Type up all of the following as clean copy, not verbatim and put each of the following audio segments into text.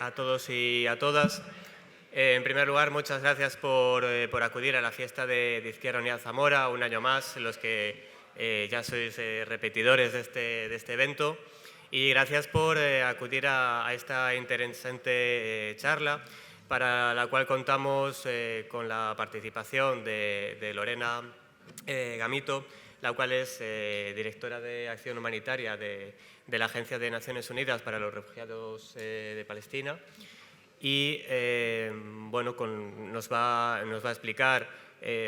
a todos y a todas. En primer lugar, muchas gracias por acudir a la fiesta de Izquierda Unida Zamora, un año más, los que ya sois repetidores de este evento. Y gracias por acudir a esta interesante charla, para la cual contamos con la participación de Lorena Gamito, la cual es directora de Acción Humanitaria de la Agencia de Naciones Unidas para los Refugiados de Palestina. Y bueno, nos va a explicar,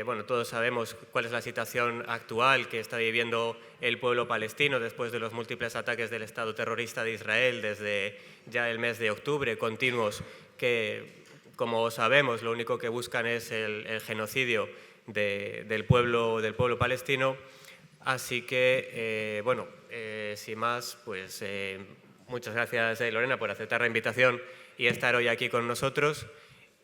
bueno, todos sabemos cuál es la situación actual que está viviendo el pueblo palestino después de los múltiples ataques del Estado terrorista de Israel desde ya el mes de octubre, continuos, que, como sabemos, lo único que buscan es el genocidio del pueblo palestino. Así que, bueno, sin más, pues muchas gracias, Lorena, por aceptar la invitación y estar hoy aquí con nosotros.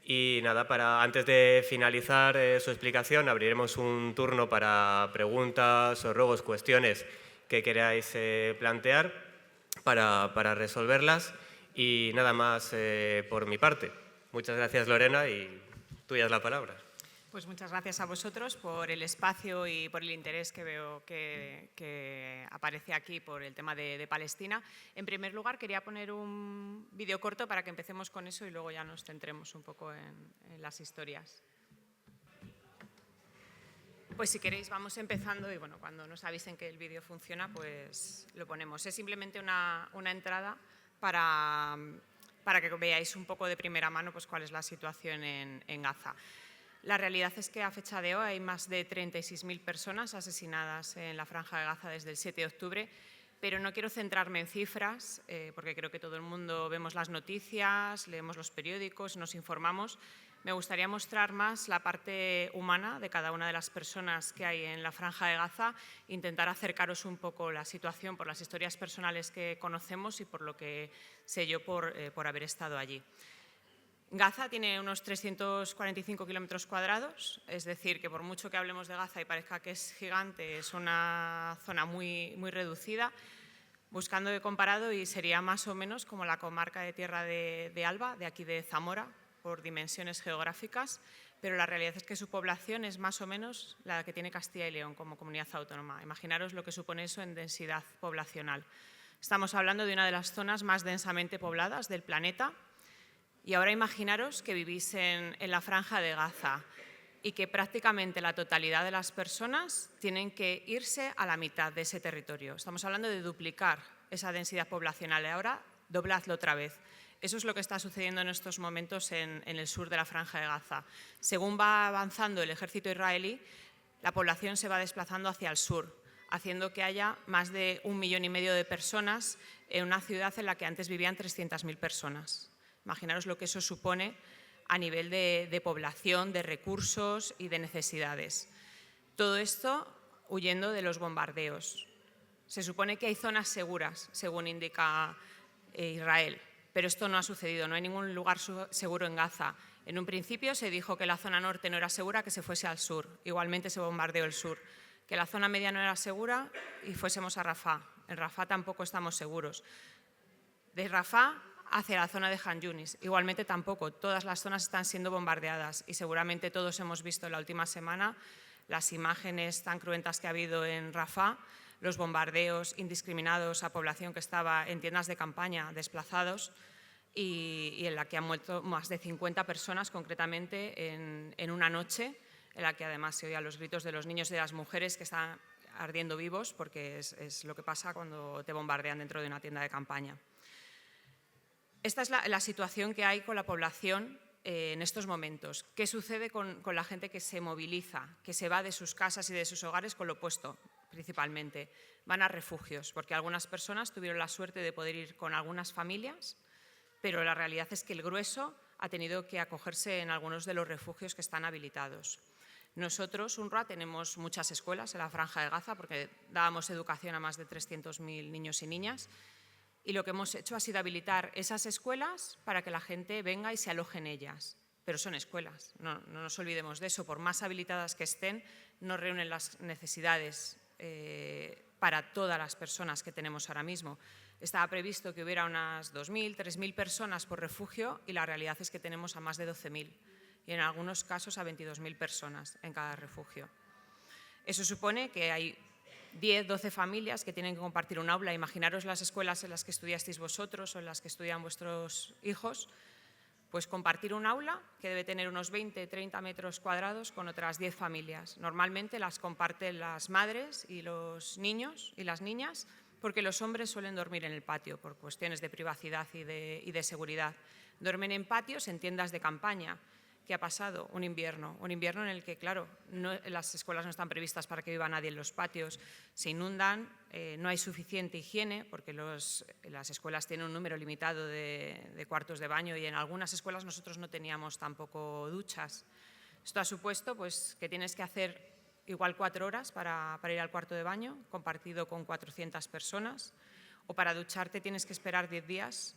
Y nada, antes de finalizar su explicación, abriremos un turno para preguntas o ruegos, cuestiones que queráis plantear para resolverlas. Y nada más por mi parte. Muchas gracias, Lorena, y tuya es la palabra. Pues muchas gracias a vosotros por el espacio y por el interés que veo que aparece aquí por el tema de Palestina. En primer lugar, quería poner un vídeo corto para que empecemos con eso y luego ya nos centremos un poco en las historias. Pues si queréis vamos empezando y bueno, cuando nos avisen que el vídeo funciona, pues lo ponemos. Es simplemente una entrada para que veáis un poco de primera mano pues cuál es la situación en Gaza. La realidad es que a fecha de hoy hay más de 36.000 personas asesinadas en la Franja de Gaza desde el 7 de octubre, pero no quiero centrarme en cifras, porque creo que todo el mundo vemos las noticias, leemos los periódicos, nos informamos. Me gustaría mostrar más la parte humana de cada una de las personas que hay en la Franja de Gaza, intentar acercaros un poco la situación por las historias personales que conocemos y por lo que sé yo por haber estado allí. Gaza tiene unos 345 kilómetros cuadrados, es decir, que por mucho que hablemos de Gaza y parezca que es gigante, es una zona muy reducida. Buscando he comparado y sería más o menos como la comarca de Tierra de Alba, de aquí de Zamora, por dimensiones geográficas, pero la realidad es que su población es más o menos la que tiene Castilla y León como comunidad autónoma. Imaginaros lo que supone eso en densidad poblacional. Estamos hablando de una de las zonas más densamente pobladas del planeta. Y ahora imaginaros que vivís en la Franja de Gaza y que prácticamente la totalidad de las personas tienen que irse a la mitad de ese territorio. Estamos hablando de duplicar esa densidad poblacional y ahora dobladlo otra vez. Eso es lo que está sucediendo en estos momentos en el sur de la Franja de Gaza. Según va avanzando el ejército israelí, la población se va desplazando hacia el sur, haciendo que haya más de 1,5 millones de personas en una ciudad en la que antes vivían 300.000 personas. Imaginaros lo que eso supone a nivel de población, de recursos y de necesidades. Todo esto huyendo de los bombardeos. Se supone que hay zonas seguras, según indica Israel, pero esto no ha sucedido, no hay ningún lugar seguro en Gaza. En un principio se dijo que la zona norte no era segura, que se fuese al sur. Igualmente se bombardeó el sur. Que la zona media no era segura y fuésemos a Rafah. En Rafah tampoco estamos seguros. De Rafah hacia la zona de Han Yunis. Igualmente tampoco, todas las zonas están siendo bombardeadas y seguramente todos hemos visto en la última semana las imágenes tan cruentas que ha habido en Rafah, los bombardeos indiscriminados a población que estaba en tiendas de campaña desplazados y en la que han muerto más de 50 personas concretamente en una noche, en la que además se oían los gritos de los niños y de las mujeres que están ardiendo vivos porque es lo que pasa cuando te bombardean dentro de una tienda de campaña. Esta es la situación que hay con la población en estos momentos. ¿Qué sucede con la gente que se moviliza, que se va de sus casas y de sus hogares con lo opuesto, principalmente? Van a refugios, porque algunas personas tuvieron la suerte de poder ir con algunas familias, pero la realidad es que el grueso ha tenido que acogerse en algunos de los refugios que están habilitados. Nosotros, UNRWA, tenemos muchas escuelas en la Franja de Gaza porque dábamos educación a más de 300.000 niños y niñas. Y lo que hemos hecho ha sido habilitar esas escuelas para que la gente venga y se aloje en ellas. Pero son escuelas, no nos olvidemos de eso. Por más habilitadas que estén, no reúnen las necesidades para todas las personas que tenemos ahora mismo. Estaba previsto que hubiera unas 2.000, 3.000 personas por refugio y la realidad es que tenemos a más de 12.000 y en algunos casos a 22.000 personas en cada refugio. Eso supone que hay 10, 12 familias que tienen que compartir un aula. Imaginaros las escuelas en las que estudiasteis vosotros o en las que estudian vuestros hijos, pues compartir un aula que debe tener unos 20, 30 metros cuadrados con otras 10 familias. Normalmente las comparten las madres y los niños y las niñas, porque los hombres suelen dormir en el patio por cuestiones de privacidad y de seguridad. Duermen en patios, en tiendas de campaña. ¿Qué ha pasado? Un invierno en el que, claro, las escuelas no están previstas para que viva nadie en los patios, se inundan, no hay suficiente higiene porque las escuelas tienen un número limitado de cuartos de baño y en algunas escuelas nosotros no teníamos tampoco duchas. Esto ha supuesto pues, que tienes que hacer igual 4 horas para ir al cuarto de baño, compartido con 400 personas, o para ducharte tienes que esperar 10 días,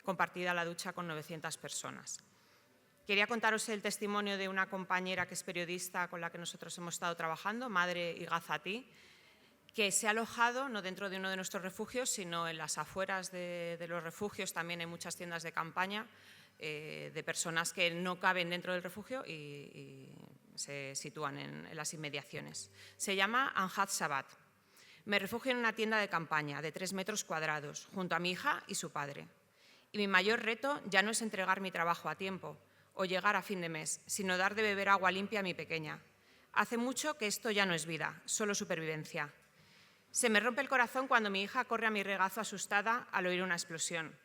compartida la ducha con 900 personas. Quería contaros el testimonio de una compañera que es periodista con la que nosotros hemos estado trabajando, Madre Igazatí, que se ha alojado no dentro de uno de nuestros refugios, sino en las afueras de los refugios. También hay muchas tiendas de campaña de personas que no caben dentro del refugio y se sitúan en las inmediaciones. Se llama Anjad Sabat. Me refugio en una tienda de campaña de 3 metros cuadrados, junto a mi hija y su padre. Y mi mayor reto ya no es entregar mi trabajo a tiempo o llegar a fin de mes, sino dar de beber agua limpia a mi pequeña. Hace mucho que esto ya no es vida, solo supervivencia. Se me rompe el corazón cuando mi hija corre a mi regazo asustada al oír una explosión.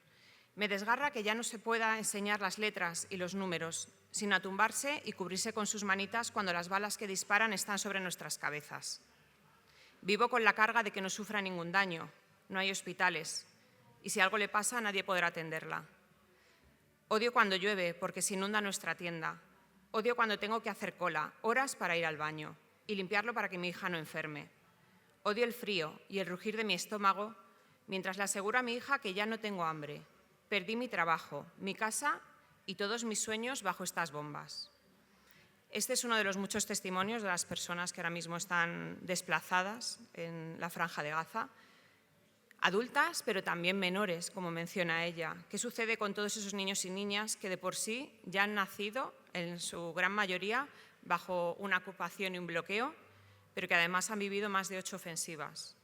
Me desgarra que ya no se pueda enseñar las letras y los números, sino atumbarse y cubrirse con sus manitas cuando las balas que disparan están sobre nuestras cabezas. Vivo con la carga de que no sufra ningún daño, no hay hospitales, y si algo le pasa nadie podrá atenderla. Odio cuando llueve porque se inunda nuestra tienda. Odio cuando tengo que hacer cola, horas para ir al baño y limpiarlo para que mi hija no enferme. Odio el frío y el rugir de mi estómago mientras le aseguro a mi hija que ya no tengo hambre. Perdí mi trabajo, mi casa y todos mis sueños bajo estas bombas. Este es uno de los muchos testimonios de las personas que ahora mismo están desplazadas en la Franja de Gaza. Adultas, pero también menores, como menciona ella. ¿Qué sucede con todos esos niños y niñas que de por sí ya han nacido, en su gran mayoría, bajo una ocupación y un bloqueo, pero que además han vivido más de 8 ofensivas?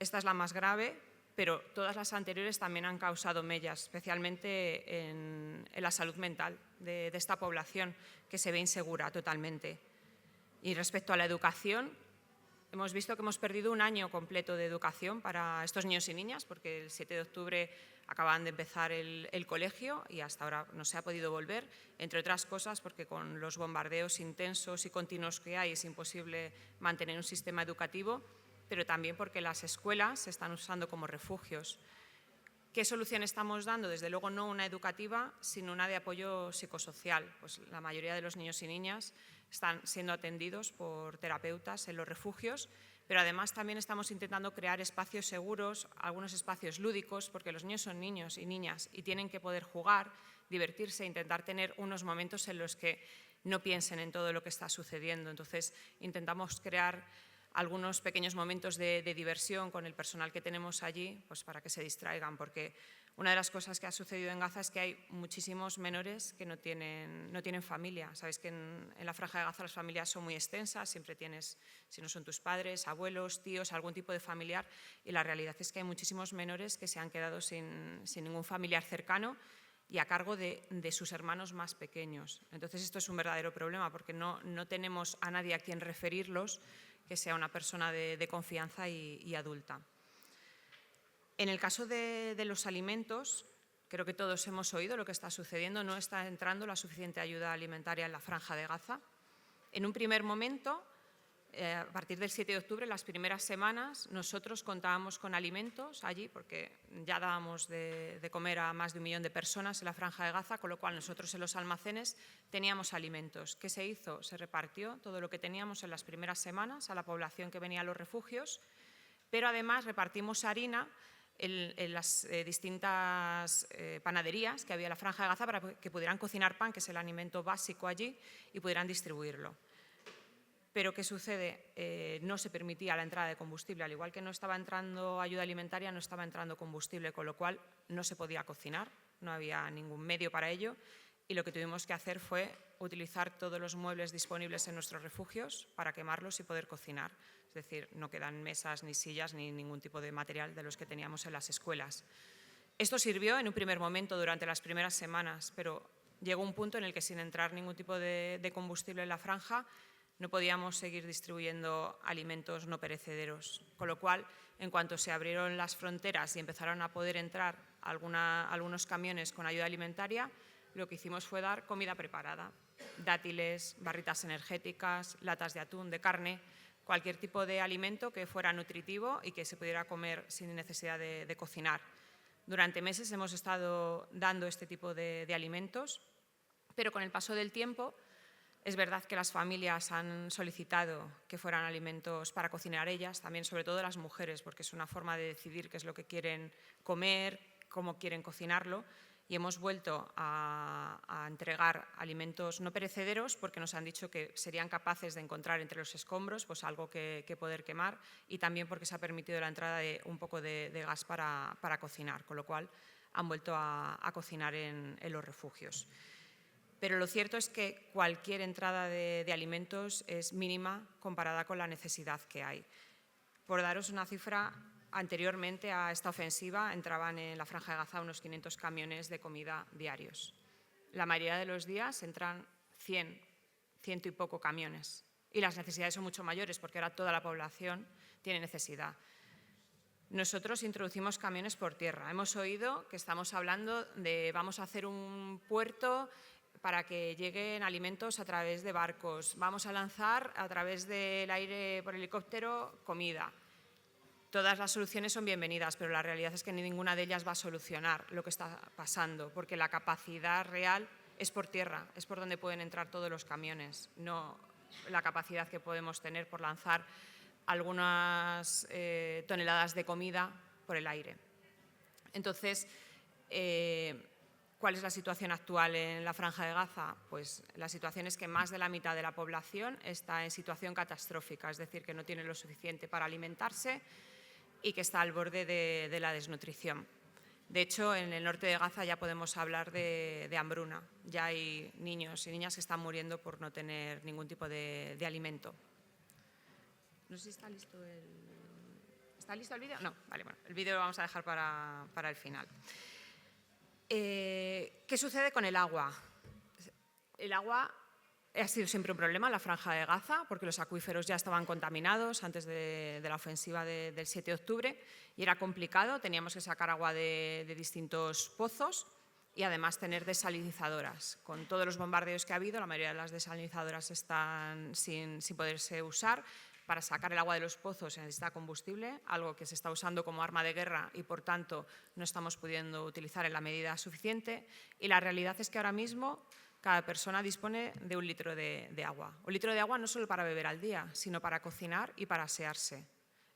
Esta es la más grave, pero todas las anteriores también han causado mellas, especialmente en la salud mental de esta población, que se ve insegura totalmente. Y respecto a la educación, hemos visto que hemos perdido un año completo de educación para estos niños y niñas, porque el 7 de octubre acaban de empezar el colegio y hasta ahora no se ha podido volver, entre otras cosas porque con los bombardeos intensos y continuos que hay es imposible mantener un sistema educativo, pero también porque las escuelas se están usando como refugios. ¿Qué solución estamos dando? Desde luego no una educativa, sino una de apoyo psicosocial. Pues la mayoría de los niños y niñas están siendo atendidos por terapeutas en los refugios, pero además también estamos intentando crear espacios seguros, algunos espacios lúdicos, porque los niños son niños y niñas y tienen que poder jugar, divertirse, intentar tener unos momentos en los que no piensen en todo lo que está sucediendo. Entonces, intentamos crear algunos pequeños momentos de diversión con el personal que tenemos allí, pues para que se distraigan, porque una de las cosas que ha sucedido en Gaza es que hay muchísimos menores que no tienen familia. Sabéis que en la Franja de Gaza las familias son muy extensas, siempre tienes, si no son tus padres, abuelos, tíos, algún tipo de familiar, y la realidad es que hay muchísimos menores que se han quedado sin ningún familiar cercano y a cargo de sus hermanos más pequeños. Entonces esto es un verdadero problema porque no tenemos a nadie a quien referirlos que sea una persona de confianza y adulta. En el caso de los alimentos, creo que todos hemos oído lo que está sucediendo, no está entrando la suficiente ayuda alimentaria en la Franja de Gaza. En un primer momento, a partir del 7 de octubre, las primeras semanas, nosotros contábamos con alimentos allí porque ya dábamos de comer a más de 1 millón de personas en la Franja de Gaza, con lo cual nosotros en los almacenes teníamos alimentos. ¿Qué se hizo? Se repartió todo lo que teníamos en las primeras semanas a la población que venía a los refugios, pero además repartimos harina en las distintas panaderías que había en la Franja de Gaza para que pudieran cocinar pan, que es el alimento básico allí, y pudieran distribuirlo. Pero ¿qué sucede? No se permitía la entrada de combustible, al igual que no estaba entrando ayuda alimentaria, no estaba entrando combustible, con lo cual no se podía cocinar, no había ningún medio para ello, y lo que tuvimos que hacer fue utilizar todos los muebles disponibles en nuestros refugios para quemarlos y poder cocinar. Es decir, no quedan mesas ni sillas ni ningún tipo de material de los que teníamos en las escuelas. Esto sirvió en un primer momento durante las primeras semanas, pero llegó un punto en el que sin entrar ningún tipo de combustible en la franja no podíamos seguir distribuyendo alimentos no perecederos, con lo cual, en cuanto se abrieron las fronteras y empezaron a poder entrar algunos camiones con ayuda alimentaria, lo que hicimos fue dar comida preparada, dátiles, barritas energéticas, latas de atún, de carne, cualquier tipo de alimento que fuera nutritivo y que se pudiera comer sin necesidad de cocinar. Durante meses hemos estado dando este tipo de alimentos, pero con el paso del tiempo es verdad que las familias han solicitado que fueran alimentos para cocinar ellas, también sobre todo las mujeres, porque es una forma de decidir qué es lo que quieren comer, cómo quieren cocinarlo, y hemos vuelto a entregar alimentos no perecederos porque nos han dicho que serían capaces de encontrar entre los escombros pues algo que poder quemar, y también porque se ha permitido la entrada de un poco de gas para cocinar, con lo cual han vuelto a cocinar en los refugios. Pero lo cierto es que cualquier entrada de alimentos es mínima comparada con la necesidad que hay. Por daros una cifra, anteriormente a esta ofensiva entraban en la Franja de Gaza unos 500 camiones de comida diarios. La mayoría de los días entran 100 y poco camiones. Y las necesidades son mucho mayores porque ahora toda la población tiene necesidad. Nosotros introducimos camiones por tierra. Hemos oído que estamos hablando de vamos a hacer un puerto para que lleguen alimentos a través de barcos. Vamos a lanzar a través del aire por helicóptero comida. Todas las soluciones son bienvenidas, pero la realidad es que ninguna de ellas va a solucionar lo que está pasando, porque la capacidad real es por tierra, es por donde pueden entrar todos los camiones, no la capacidad que podemos tener por lanzar algunas toneladas de comida por el aire. Entonces, ¿cuál es la situación actual en la Franja de Gaza? Pues la situación es que más de la mitad de la población está en situación catastrófica, es decir, que no tiene lo suficiente para alimentarse y que está al borde de la desnutrición. De hecho, en el norte de Gaza ya podemos hablar de hambruna. Ya hay niños y niñas que están muriendo por no tener ningún tipo de alimento. No sé si está listo el... ¿Está listo el vídeo? No, vale, bueno, el vídeo lo vamos a dejar para el final. ¿Qué sucede con el agua? El agua ha sido siempre un problema en la Franja de Gaza porque los acuíferos ya estaban contaminados antes de la ofensiva del 7 de octubre y era complicado, teníamos que sacar agua de distintos pozos y además tener desalinizadoras. Con todos los bombardeos que ha habido, la mayoría de las desalinizadoras están sin poderse usar. Para sacar el agua de los pozos se necesita combustible, algo que se está usando como arma de guerra y, por tanto, no estamos pudiendo utilizar en la medida suficiente. Y la realidad es que ahora mismo cada persona dispone de 1 litro de agua. 1 litro de agua no solo para beber al día, sino para cocinar y para asearse.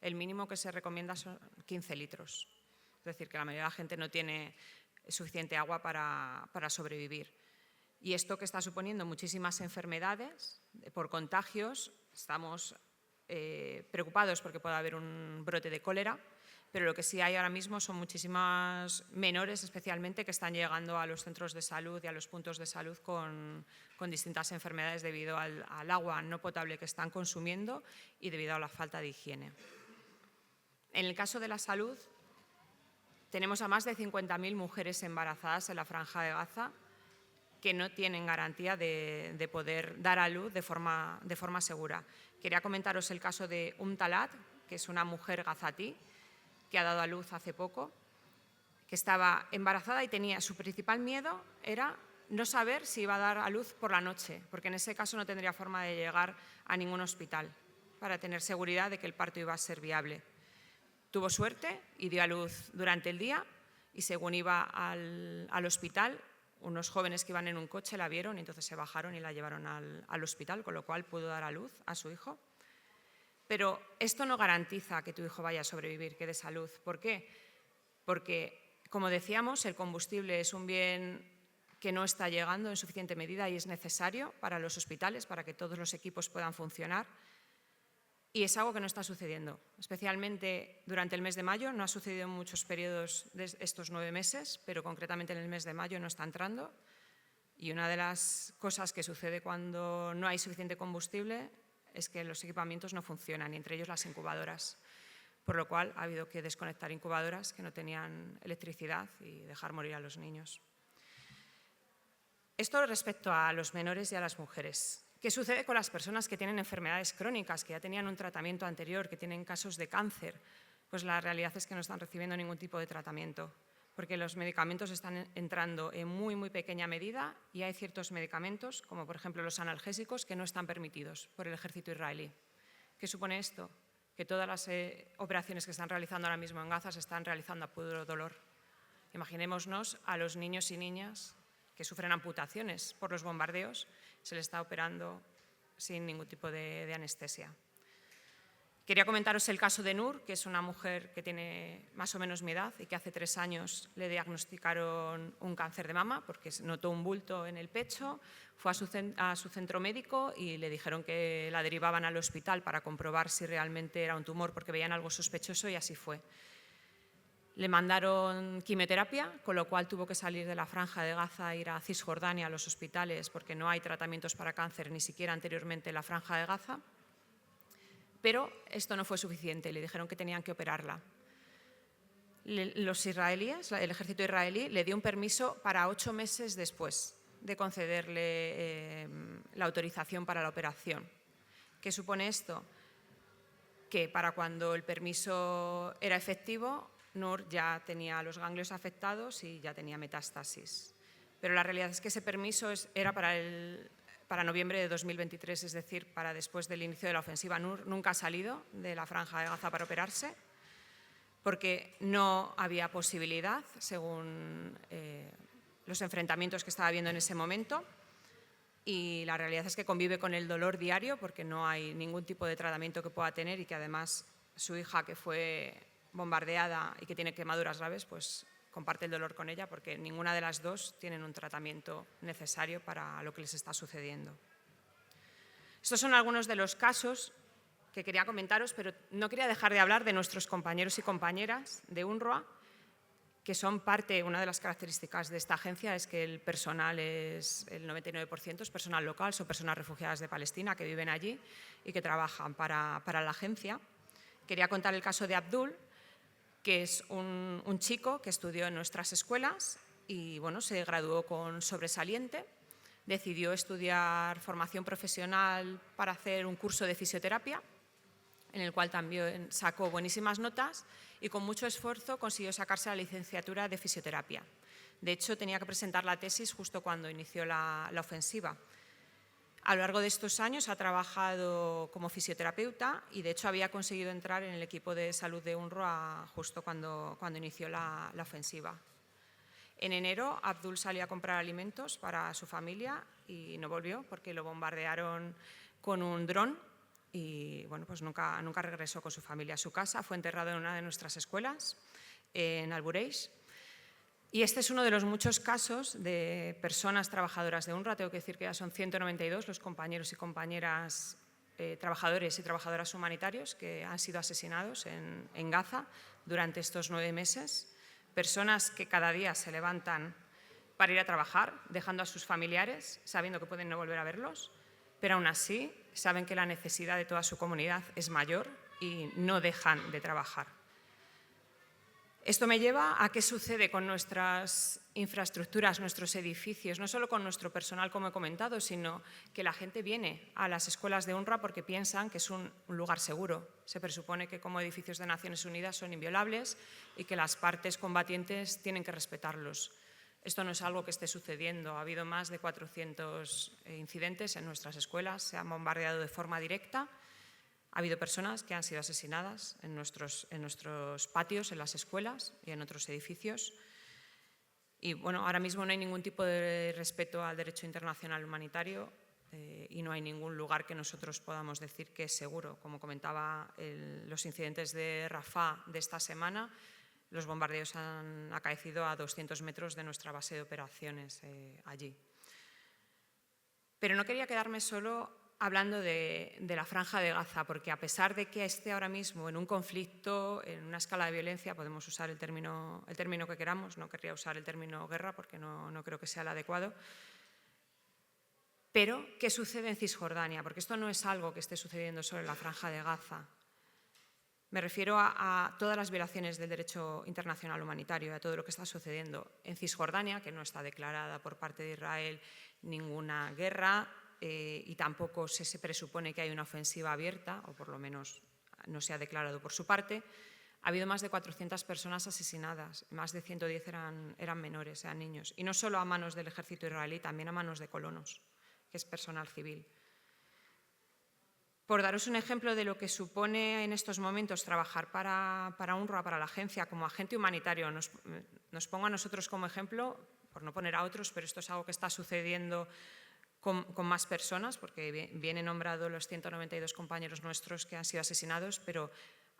El mínimo que se recomienda son 15 litros. Es decir, que la mayoría de la gente no tiene suficiente agua para sobrevivir. Y esto que está suponiendo muchísimas enfermedades por contagios, estamos preocupados porque pueda haber un brote de cólera, pero lo que sí hay ahora mismo son muchísimas menores, especialmente, que están llegando a los centros de salud y a los puntos de salud con distintas enfermedades debido al agua no potable que están consumiendo y debido a la falta de higiene. En el caso de la salud, tenemos a más de 50.000 mujeres embarazadas en la Franja de Gaza que no tienen garantía de poder dar a luz de forma segura. Quería comentaros el caso de Talat, que es una mujer gazatí que ha dado a luz hace poco, que estaba embarazada y tenía su principal miedo era no saber si iba a dar a luz por la noche, porque en ese caso no tendría forma de llegar a ningún hospital para tener seguridad de que el parto iba a ser viable. Tuvo suerte y dio a luz durante el día y según iba al hospital, unos jóvenes que iban en un coche la vieron y entonces se bajaron y la llevaron al hospital, con lo cual pudo dar a luz a su hijo. Pero esto no garantiza que tu hijo vaya a sobrevivir, que dé salud. ¿Por qué? Porque, como decíamos, el combustible es un bien que no está llegando en suficiente medida y es necesario para los hospitales, para que todos los equipos puedan funcionar. Y es algo que no está sucediendo, especialmente durante el mes de mayo. No ha sucedido en muchos periodos de estos 9 meses, pero concretamente en el mes de mayo no está entrando. Y una de las cosas que sucede cuando no hay suficiente combustible es que los equipamientos no funcionan, y entre ellos las incubadoras. Por lo cual ha habido que desconectar incubadoras que no tenían electricidad y dejar morir a los niños. Esto respecto a los menores y a las mujeres. ¿Qué sucede con las personas que tienen enfermedades crónicas, que ya tenían un tratamiento anterior, que tienen casos de cáncer? Pues la realidad es que no están recibiendo ningún tipo de tratamiento, porque los medicamentos están entrando en muy, muy pequeña medida y hay ciertos medicamentos, como por ejemplo los analgésicos, que no están permitidos por el ejército israelí. ¿Qué supone esto? Que todas las operaciones que están realizando ahora mismo en Gaza se están realizando a puro dolor. Imaginémonos a los niños y niñas que sufren amputaciones por los bombardeos, se les está operando sin ningún tipo de anestesia. Quería comentaros el caso de Nur, que es una mujer que tiene más o menos mi edad y que hace 3 años le diagnosticaron un cáncer de mama porque notó un bulto en el pecho, fue a su centro médico y le dijeron que la derivaban al hospital para comprobar si realmente era un tumor porque veían algo sospechoso, y así fue. Le mandaron quimioterapia, con lo cual tuvo que salir de la Franja de Gaza e ir a Cisjordania, a los hospitales, porque no hay tratamientos para cáncer ni siquiera anteriormente en la Franja de Gaza. Pero esto no fue suficiente, le dijeron que tenían que operarla. Los israelíes, el ejército israelí, le dio un permiso para 8 meses después de concederle la autorización para la operación. ¿Qué supone esto? Que para cuando el permiso era efectivo, Nur ya tenía los ganglios afectados y ya tenía metástasis. Pero la realidad es que ese permiso era para noviembre de 2023, es decir, para después del inicio de la ofensiva. Nur nunca ha salido de la Franja de Gaza para operarse porque no había posibilidad, según los enfrentamientos que estaba habiendo en ese momento. Y la realidad es que convive con el dolor diario porque no hay ningún tipo de tratamiento que pueda tener, y que además su hija, que fue bombardeada y que tiene quemaduras graves, pues comparte el dolor con ella porque ninguna de las dos tienen un tratamiento necesario para lo que les está sucediendo. Estos son algunos de los casos que quería comentaros, pero no quería dejar de hablar de nuestros compañeros y compañeras de UNRWA, que son parte. Una de las características de esta agencia es que el personal es el 99% es personal local, son personas refugiadas de Palestina que viven allí y que trabajan para la agencia. Quería contar el caso de Abdul, que es un chico que estudió en nuestras escuelas y bueno, se graduó con sobresaliente. Decidió estudiar formación profesional para hacer un curso de fisioterapia, en el cual también sacó buenísimas notas y con mucho esfuerzo consiguió sacarse la licenciatura de fisioterapia. De hecho, tenía que presentar la tesis justo cuando inició la ofensiva. A lo largo de estos años ha trabajado como fisioterapeuta y, de hecho, había conseguido entrar en el equipo de salud de UNRWA justo cuando inició la ofensiva. En enero, Abdul salió a comprar alimentos para su familia y no volvió porque lo bombardearon con un dron y bueno, pues nunca regresó con su familia a su casa. Fue enterrado en una de nuestras escuelas, en Albureis. Y este es uno de los muchos casos de personas trabajadoras de UNRWA. Tengo que decir que ya son 192 los compañeros y compañeras trabajadores y trabajadoras humanitarios que han sido asesinados en Gaza durante estos 9 meses. Personas que cada día se levantan para ir a trabajar, dejando a sus familiares, sabiendo que pueden no volver a verlos, pero aún así saben que la necesidad de toda su comunidad es mayor y no dejan de trabajar. Esto me lleva a qué sucede con nuestras infraestructuras, nuestros edificios, no solo con nuestro personal, como he comentado, sino que la gente viene a las escuelas de UNRWA porque piensan que es un lugar seguro. Se presupone que como edificios de Naciones Unidas son inviolables y que las partes combatientes tienen que respetarlos. Esto no es algo que esté sucediendo. Ha habido más de 400 incidentes en nuestras escuelas, se han bombardeado de forma directa. Ha habido personas que han sido asesinadas en nuestros patios, en las escuelas y en otros edificios. Y bueno, ahora mismo no hay ningún tipo de respeto al derecho internacional humanitario y no hay ningún lugar que nosotros podamos decir que es seguro. Como comentaba, los incidentes de Rafah de esta semana Los bombardeos han acaecido a 200 metros de nuestra base de operaciones allí. Pero no quería quedarme solo hablando de la Franja de Gaza, porque a pesar de que esté ahora mismo en un conflicto, en una escala de violencia, podemos usar el término que queramos, no querría usar el término guerra porque no creo que sea el adecuado. Pero, ¿qué sucede en Cisjordania? Porque esto no es algo que esté sucediendo solo en la Franja de Gaza. Me refiero a todas las violaciones del derecho internacional humanitario, a todo lo que está sucediendo en Cisjordania, que no está declarada por parte de Israel ninguna guerra y tampoco se presupone que hay una ofensiva abierta, o por lo menos no se ha declarado por su parte. Ha habido más de 400 personas asesinadas, más de 110 eran menores, eran niños, y no solo a manos del ejército israelí, también a manos de colonos, que es personal civil. Por daros un ejemplo de lo que supone en estos momentos trabajar para UNRWA, para la agencia, como agente humanitario, nos pongo a nosotros como ejemplo, por no poner a otros, pero esto es algo que está sucediendo con más personas, porque vienen nombrados los 192 compañeros nuestros que han sido asesinados, pero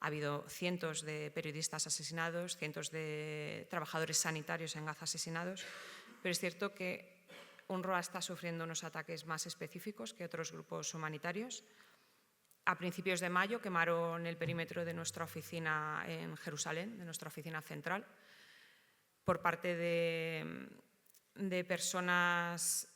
ha habido cientos de periodistas asesinados, cientos de trabajadores sanitarios en Gaza asesinados, pero es cierto que UNRWA está sufriendo unos ataques más específicos que otros grupos humanitarios. A principios de mayo quemaron el perímetro de nuestra oficina en Jerusalén, de nuestra oficina central, por parte de personas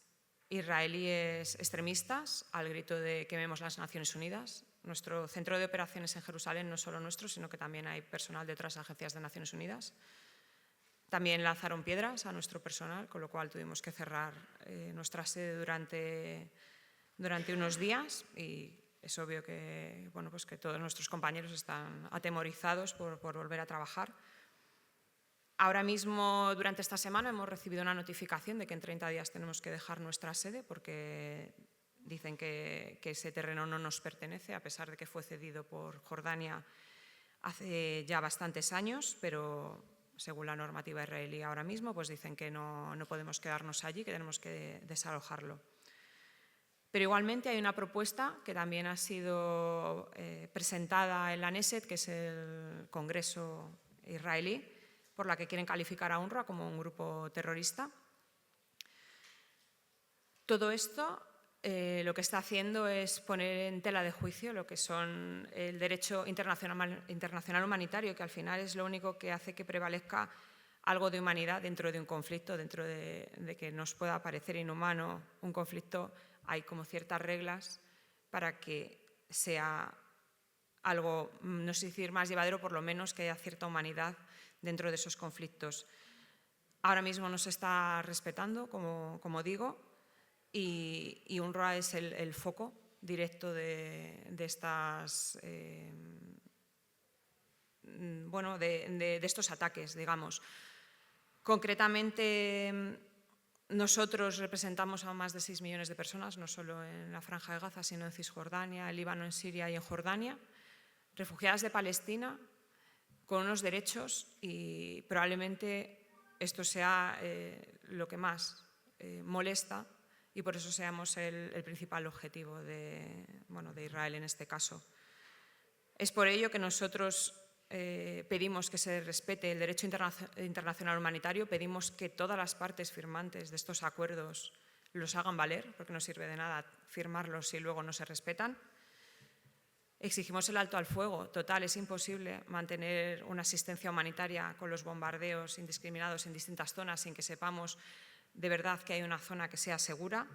israelíes extremistas, al grito de quememos las Naciones Unidas. Nuestro centro de operaciones en Jerusalén no es solo nuestro, sino que también hay personal de otras agencias de Naciones Unidas. También lanzaron piedras a nuestro personal, con lo cual tuvimos que cerrar nuestra sede durante unos días, y es obvio que, pues que todos nuestros compañeros están atemorizados por volver a trabajar. Ahora mismo, durante esta semana, hemos recibido una notificación de que en 30 días tenemos que dejar nuestra sede porque dicen que ese terreno no nos pertenece, a pesar de que fue cedido por Jordania hace ya bastantes años, pero según la normativa israelí ahora mismo, pues dicen que no podemos quedarnos allí, que tenemos que desalojarlo. Pero igualmente hay una propuesta que también ha sido presentada en la Knesset, que es el Congreso israelí, por la que quieren calificar a UNRWA como un grupo terrorista. Todo esto lo que está haciendo es poner en tela de juicio lo que son el derecho internacional humanitario, que al final es lo único que hace que prevalezca algo de humanidad dentro de un conflicto, dentro de que nos pueda parecer inhumano un conflicto. Hay como ciertas reglas para que sea algo, no sé decir más llevadero, por lo menos que haya cierta humanidad dentro de esos conflictos. Ahora mismo no se está respetando, como digo, y UNRWA es el foco directo de estos ataques, digamos. Concretamente, nosotros representamos a más de 6 millones de personas, no solo en la Franja de Gaza, sino en Cisjordania, en Líbano, en Siria y en Jordania, refugiadas de Palestina, con unos derechos, y probablemente esto sea lo que más molesta, y por eso seamos el principal objetivo de Israel en este caso. Es por ello que nosotros pedimos que se respete el derecho internacional humanitario, pedimos que todas las partes firmantes de estos acuerdos los hagan valer, porque no sirve de nada firmarlos si luego no se respetan. Exigimos el alto al fuego total. Es imposible mantener una asistencia humanitaria con los bombardeos indiscriminados en distintas zonas sin que sepamos de verdad que hay una zona que sea segura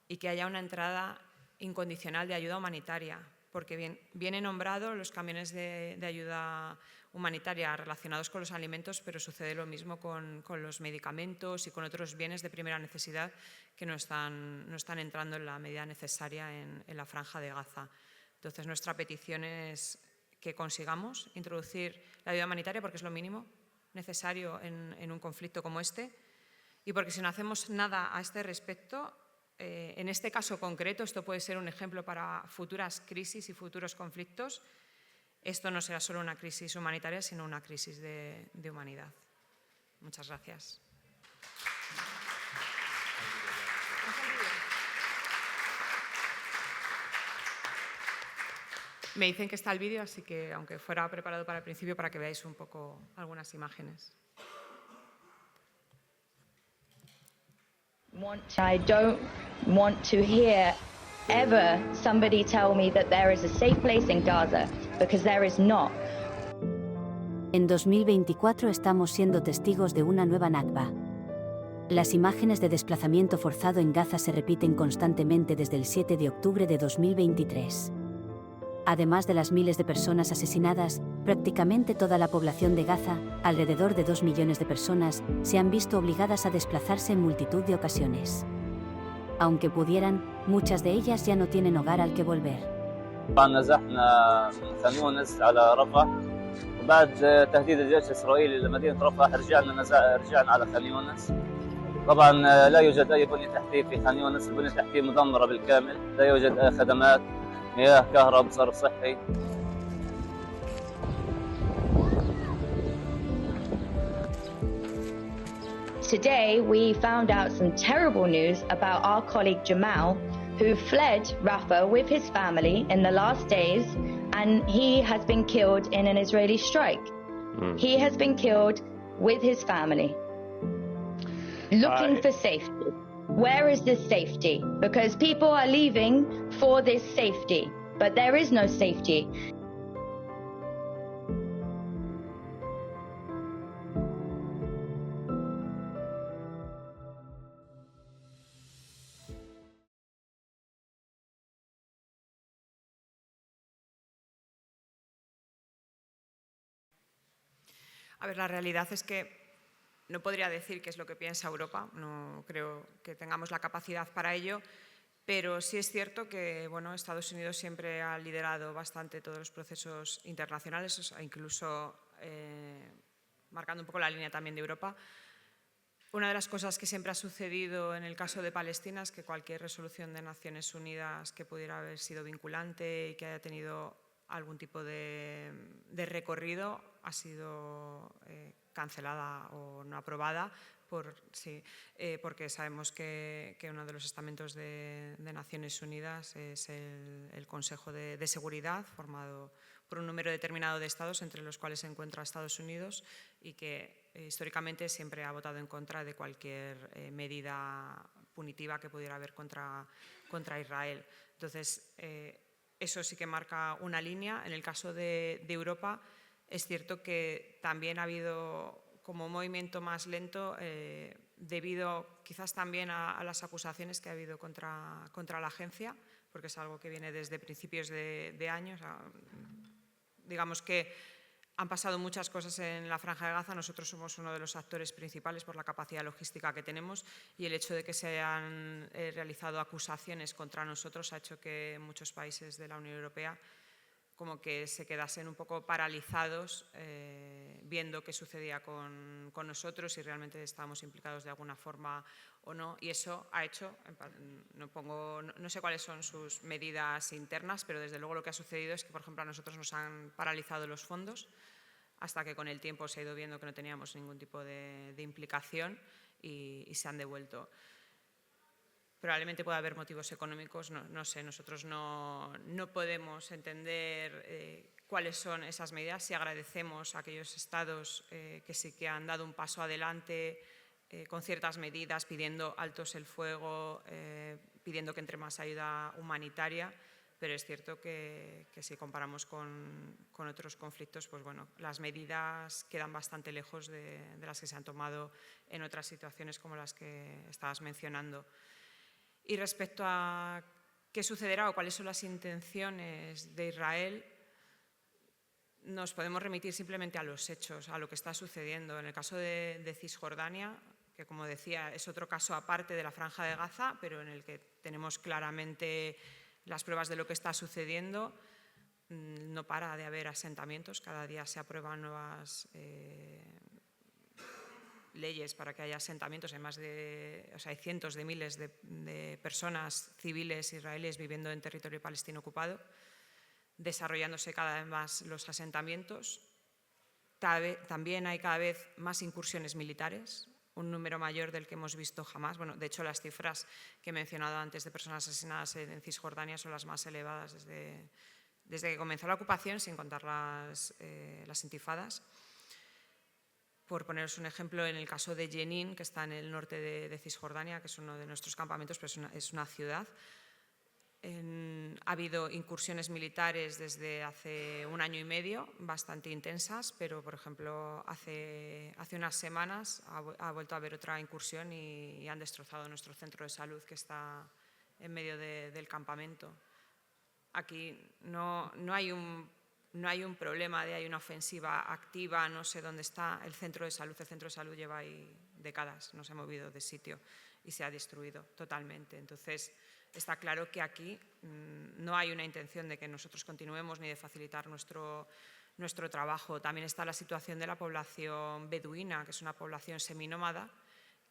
y que haya una entrada incondicional de ayuda humanitaria, porque vienen nombrados los camiones de ayuda humanitaria relacionados con los alimentos, pero sucede lo mismo con los medicamentos y con otros bienes de primera necesidad que no están entrando en la medida necesaria en la Franja de Gaza. Entonces, nuestra petición es que consigamos introducir la ayuda humanitaria, porque es lo mínimo necesario en un conflicto como este, y porque si no hacemos nada a este respecto, en este caso concreto, esto puede ser un ejemplo para futuras crisis y futuros conflictos. Esto no será solo una crisis humanitaria, sino una crisis de humanidad. Muchas gracias. Me dicen que está el vídeo, así que aunque fuera preparado para el principio, para que veáis un poco algunas imágenes. I don't want to hear ever somebody tell me that there is a safe place in Gaza, because there is not. En 2024 estamos siendo testigos de una nueva Nakba. Las imágenes de desplazamiento forzado en Gaza se repiten constantemente desde el 7 de octubre de 2023. Además de las miles de personas asesinadas, prácticamente toda la población de Gaza, alrededor de 2 millones de personas, se han visto obligadas a desplazarse en multitud de ocasiones. Aunque pudieran, muchas de ellas ya no tienen hogar al que volver. نزحنا من خان يونس على رفح وبعد تهديد الجيش الإسرائيلي لمدينة رفح رجعنا على خان يونس. طبعا لا يوجد أي بنية تحتية في خان يونس، البنية التحتية مدمرة بالكامل، لا يوجد أي خدمات، مياه، كهرباء، صرف صحي. Today, we found out some terrible news about our colleague Jamal, who fled Rafah with his family in the last days, and he has been killed in an Israeli strike. He has been killed with his family, looking for safety. Where is this safety? Because people are leaving for this safety, but there is no safety. A ver, la realidad es que no podría decir qué es lo que piensa Europa, no creo que tengamos la capacidad para ello, pero sí es cierto que bueno, Estados Unidos siempre ha liderado bastante todos los procesos internacionales, o sea, incluso marcando un poco la línea también de Europa. Una de las cosas que siempre ha sucedido en el caso de Palestina es que cualquier resolución de Naciones Unidas que pudiera haber sido vinculante y que haya tenido algún tipo de recorrido ha sido cancelada o no aprobada porque sabemos que uno de los estamentos de Naciones Unidas es el Consejo de Seguridad, formado por un número determinado de estados, entre los cuales se encuentra Estados Unidos, y que históricamente siempre ha votado en contra de cualquier medida punitiva que pudiera haber contra Israel. Entonces, eso sí que marca una línea. En el caso de Europa, es cierto que también ha habido como un movimiento más lento debido quizás también a las acusaciones que ha habido contra la agencia, porque es algo que viene desde principios de años. Digamos que han pasado muchas cosas en la Franja de Gaza, nosotros somos uno de los actores principales por la capacidad logística que tenemos, y el hecho de que se hayan realizado acusaciones contra nosotros ha hecho que muchos países de la Unión Europea como que se quedasen un poco paralizados viendo qué sucedía con nosotros, si realmente estábamos implicados de alguna forma o no, y eso ha hecho, no sé cuáles son sus medidas internas, pero desde luego lo que ha sucedido es que, por ejemplo, a nosotros nos han paralizado los fondos hasta que con el tiempo se ha ido viendo que no teníamos ningún tipo de implicación y se han devuelto. Probablemente pueda haber motivos económicos, no sé, nosotros no podemos entender cuáles son esas medidas. Sí agradecemos a aquellos estados que sí que han dado un paso adelante con ciertas medidas, pidiendo altos el fuego, pidiendo que entre más ayuda humanitaria, pero es cierto que si comparamos con otros conflictos, pues bueno, las medidas quedan bastante lejos de las que se han tomado en otras situaciones como las que estabas mencionando. Y respecto a qué sucederá o cuáles son las intenciones de Israel, nos podemos remitir simplemente a los hechos, a lo que está sucediendo. En el caso de Cisjordania, que como decía es otro caso aparte de la Franja de Gaza, pero en el que tenemos claramente las pruebas de lo que está sucediendo, no para de haber asentamientos, cada día se aprueban nuevas leyes para que haya asentamientos, hay cientos de miles de personas civiles israelíes viviendo en territorio palestino ocupado, desarrollándose cada vez más los asentamientos. También hay cada vez más incursiones militares, un número mayor del que hemos visto jamás. Bueno, de hecho, las cifras que he mencionado antes de personas asesinadas en Cisjordania son las más elevadas desde que comenzó la ocupación, sin contar las intifadas. Por poneros un ejemplo, en el caso de Jenin, que está en el norte de Cisjordania, que es uno de nuestros campamentos, pero es una ciudad, ha habido incursiones militares desde hace 1 año y medio, bastante intensas, pero, por ejemplo, hace unas semanas ha vuelto a haber otra incursión y han destrozado nuestro centro de salud, que está en medio del campamento. Aquí no hay un problema de hay una ofensiva activa, no sé dónde está el centro de salud. El centro de salud lleva ahí décadas, no se ha movido de sitio y se ha destruido totalmente. Entonces, está claro que aquí no hay una intención de que nosotros continuemos ni de facilitar nuestro trabajo. También está la situación de la población beduina, que es una población seminómada,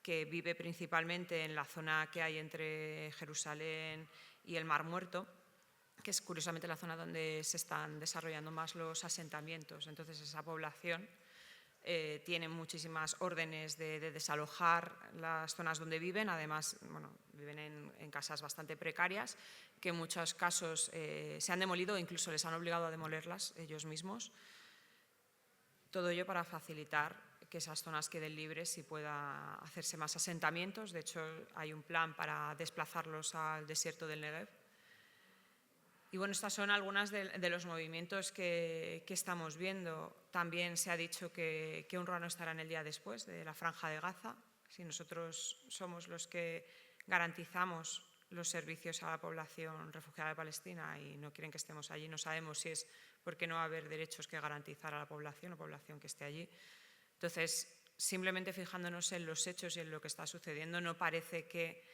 que vive principalmente en la zona que hay entre Jerusalén y el Mar Muerto, que es curiosamente la zona donde se están desarrollando más los asentamientos. Entonces, esa población tiene muchísimas órdenes de desalojar las zonas donde viven. Además, bueno, viven en casas bastante precarias, que en muchos casos se han demolido o incluso les han obligado a demolerlas ellos mismos. Todo ello para facilitar que esas zonas queden libres y pueda hacerse más asentamientos. De hecho, hay un plan para desplazarlos al desierto del Negev. Y bueno, estas son algunas de los movimientos que estamos viendo. También se ha dicho que UNRWA no estará en el día después de la Franja de Gaza. Si nosotros somos los que garantizamos los servicios a la población refugiada de Palestina y no quieren que estemos allí, no sabemos si es porque no va a haber derechos que garantizar a la población que esté allí. Entonces, simplemente fijándonos en los hechos y en lo que está sucediendo, no parece que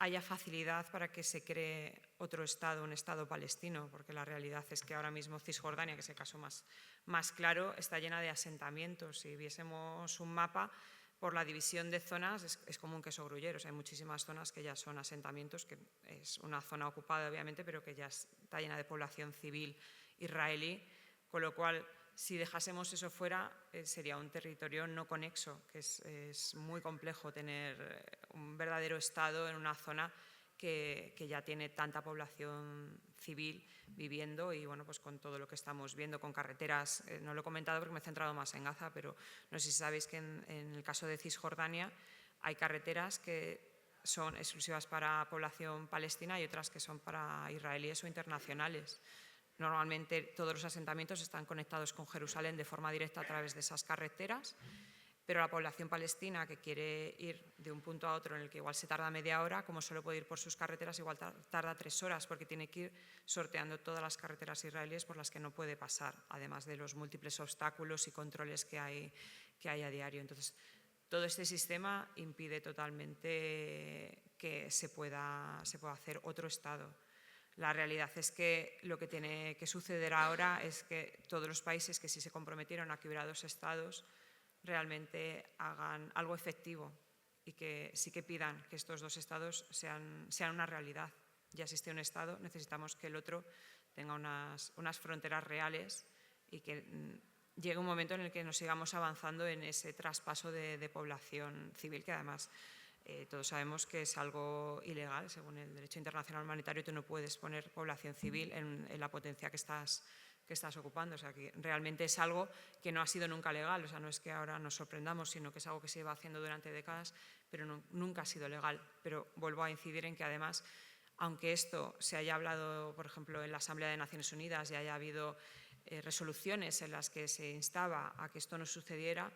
haya facilidad para que se cree otro Estado, un Estado palestino, porque la realidad es que ahora mismo Cisjordania, que es el caso más claro, está llena de asentamientos. Si viésemos un mapa, por la división de zonas es como un queso gruyere. O sea, hay muchísimas zonas que ya son asentamientos, que es una zona ocupada obviamente, pero que ya está llena de población civil israelí, con lo cual, si dejásemos eso fuera, sería un territorio no conexo, que es muy complejo tener un verdadero Estado en una zona que ya tiene tanta población civil viviendo y bueno, pues con todo lo que estamos viendo, con carreteras, no lo he comentado porque me he centrado más en Gaza, pero no sé si sabéis que en el caso de Cisjordania hay carreteras que son exclusivas para población palestina y otras que son para israelíes o internacionales. Normalmente todos los asentamientos están conectados con Jerusalén de forma directa a través de esas carreteras, pero la población palestina que quiere ir de un punto a otro en el que igual se tarda media hora, como solo puede ir por sus carreteras, igual tarda 3 horas porque tiene que ir sorteando todas las carreteras israelíes por las que no puede pasar, además de los múltiples obstáculos y controles que hay a diario. Entonces, todo este sistema impide totalmente que se pueda hacer otro Estado. La realidad es que lo que tiene que suceder ahora es que todos los países que sí se comprometieron a que hubiera 2 estados realmente hagan algo efectivo y que sí que pidan que estos 2 estados sean una realidad. Ya existe un estado, necesitamos que el otro tenga unas fronteras reales y que llegue un momento en el que nos sigamos avanzando en ese traspaso de población civil, que además todos sabemos que es algo ilegal. Según el derecho internacional humanitario, tú no puedes poner población civil en la potencia que estás ocupando. O sea, que realmente es algo que no ha sido nunca legal. O sea, no es que ahora nos sorprendamos, sino que es algo que se lleva haciendo durante décadas, pero nunca ha sido legal. Pero vuelvo a incidir en que además, aunque esto se haya hablado, por ejemplo, en la Asamblea de Naciones Unidas y haya habido resoluciones en las que se instaba a que esto no sucediera,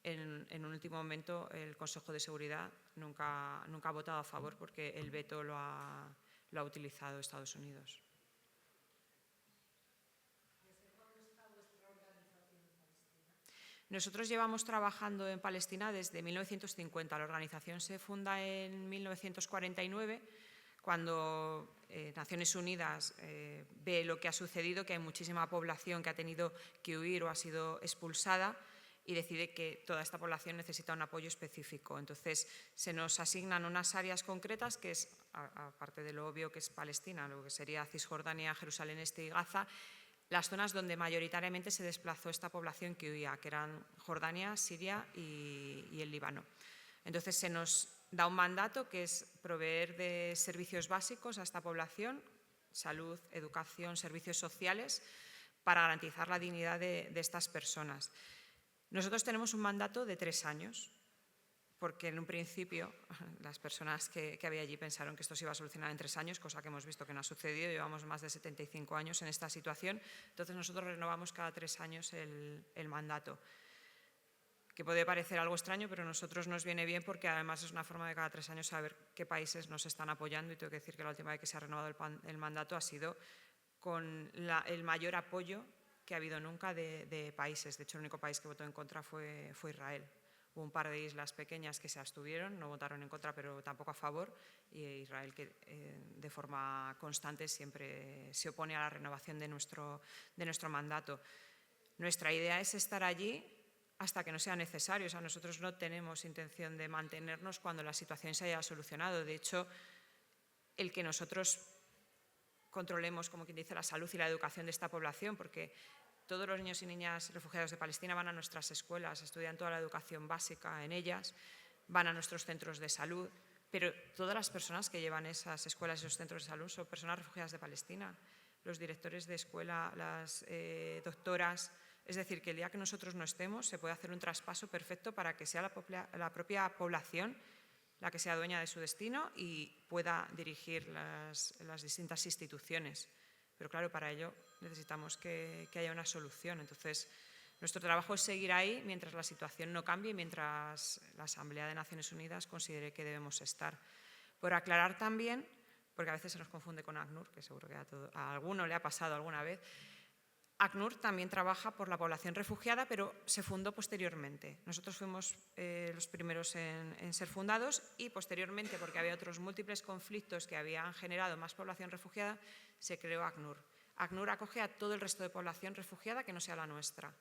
en un último momento el Consejo de Seguridad nunca ha votado a favor porque el veto lo ha utilizado Estados Unidos. Nosotros llevamos trabajando en Palestina desde 1950. La organización se funda en 1949, cuando Naciones Unidas ve lo que ha sucedido, que hay muchísima población que ha tenido que huir o ha sido expulsada, y decide que toda esta población necesita un apoyo específico. Entonces, se nos asignan unas áreas concretas, que es, aparte de lo obvio que es Palestina, lo que sería Cisjordania, Jerusalén Este y Gaza, las zonas donde mayoritariamente se desplazó esta población que huía, que eran Jordania, Siria y el Líbano. Entonces, se nos da un mandato que es proveer de servicios básicos a esta población, salud, educación, servicios sociales, para garantizar la dignidad de estas personas. Nosotros tenemos un mandato de 3 años, porque en un principio las personas que había allí pensaron que esto se iba a solucionar en 3 años, cosa que hemos visto que no ha sucedido. Llevamos más de 75 años en esta situación, entonces nosotros renovamos cada 3 años el mandato, que puede parecer algo extraño, pero a nosotros nos viene bien porque además es una forma de cada 3 años saber qué países nos están apoyando, y tengo que decir que la última vez que se ha renovado el mandato ha sido con el mayor apoyo que ha habido nunca de países. De hecho, el único país que votó en contra fue Israel. Hubo un par de islas pequeñas que se abstuvieron, no votaron en contra, pero tampoco a favor, y Israel, que de forma constante siempre se opone a la renovación de nuestro mandato. Nuestra idea es estar allí hasta que no sea necesario. O sea, nosotros no tenemos intención de mantenernos cuando la situación se haya solucionado. De hecho, el que nosotros controlemos, como quien dice, la salud y la educación de esta población, porque todos los niños y niñas refugiados de Palestina van a nuestras escuelas, estudian toda la educación básica en ellas, van a nuestros centros de salud, pero todas las personas que llevan esas escuelas y esos centros de salud son personas refugiadas de Palestina, los directores de escuela, las doctoras. Es decir, que el día que nosotros no estemos se puede hacer un traspaso perfecto para que sea la propia población la que sea dueña de su destino y pueda dirigir las distintas instituciones. Pero claro, para ello necesitamos que haya una solución. Entonces, nuestro trabajo es seguir ahí mientras la situación no cambie y mientras la Asamblea de Naciones Unidas considere que debemos estar. Por aclarar también, porque a veces se nos confunde con ACNUR, que seguro que a alguno le ha pasado alguna vez, ACNUR también trabaja por la población refugiada, pero se fundó posteriormente. Nosotros fuimos los primeros en ser fundados y posteriormente, porque había otros múltiples conflictos que habían generado más población refugiada, se creó ACNUR. ACNUR acoge a todo el resto de población refugiada que no sea la nuestra.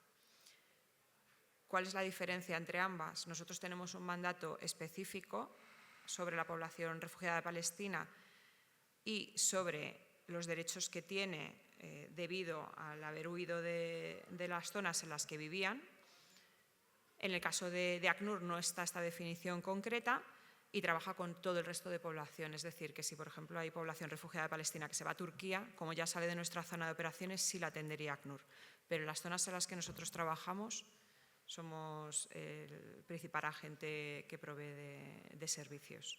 ¿Cuál es la diferencia entre ambas? Nosotros tenemos un mandato específico sobre la población refugiada de Palestina y sobre los derechos que tiene debido al haber huido de las zonas en las que vivían. En el caso de ACNUR no está esta definición concreta y trabaja con todo el resto de población. Es decir, que si, por ejemplo, hay población refugiada de Palestina que se va a Turquía, como ya sale de nuestra zona de operaciones, sí la atendería ACNUR. Pero en las zonas en las que nosotros trabajamos somos el principal agente que provee de servicios.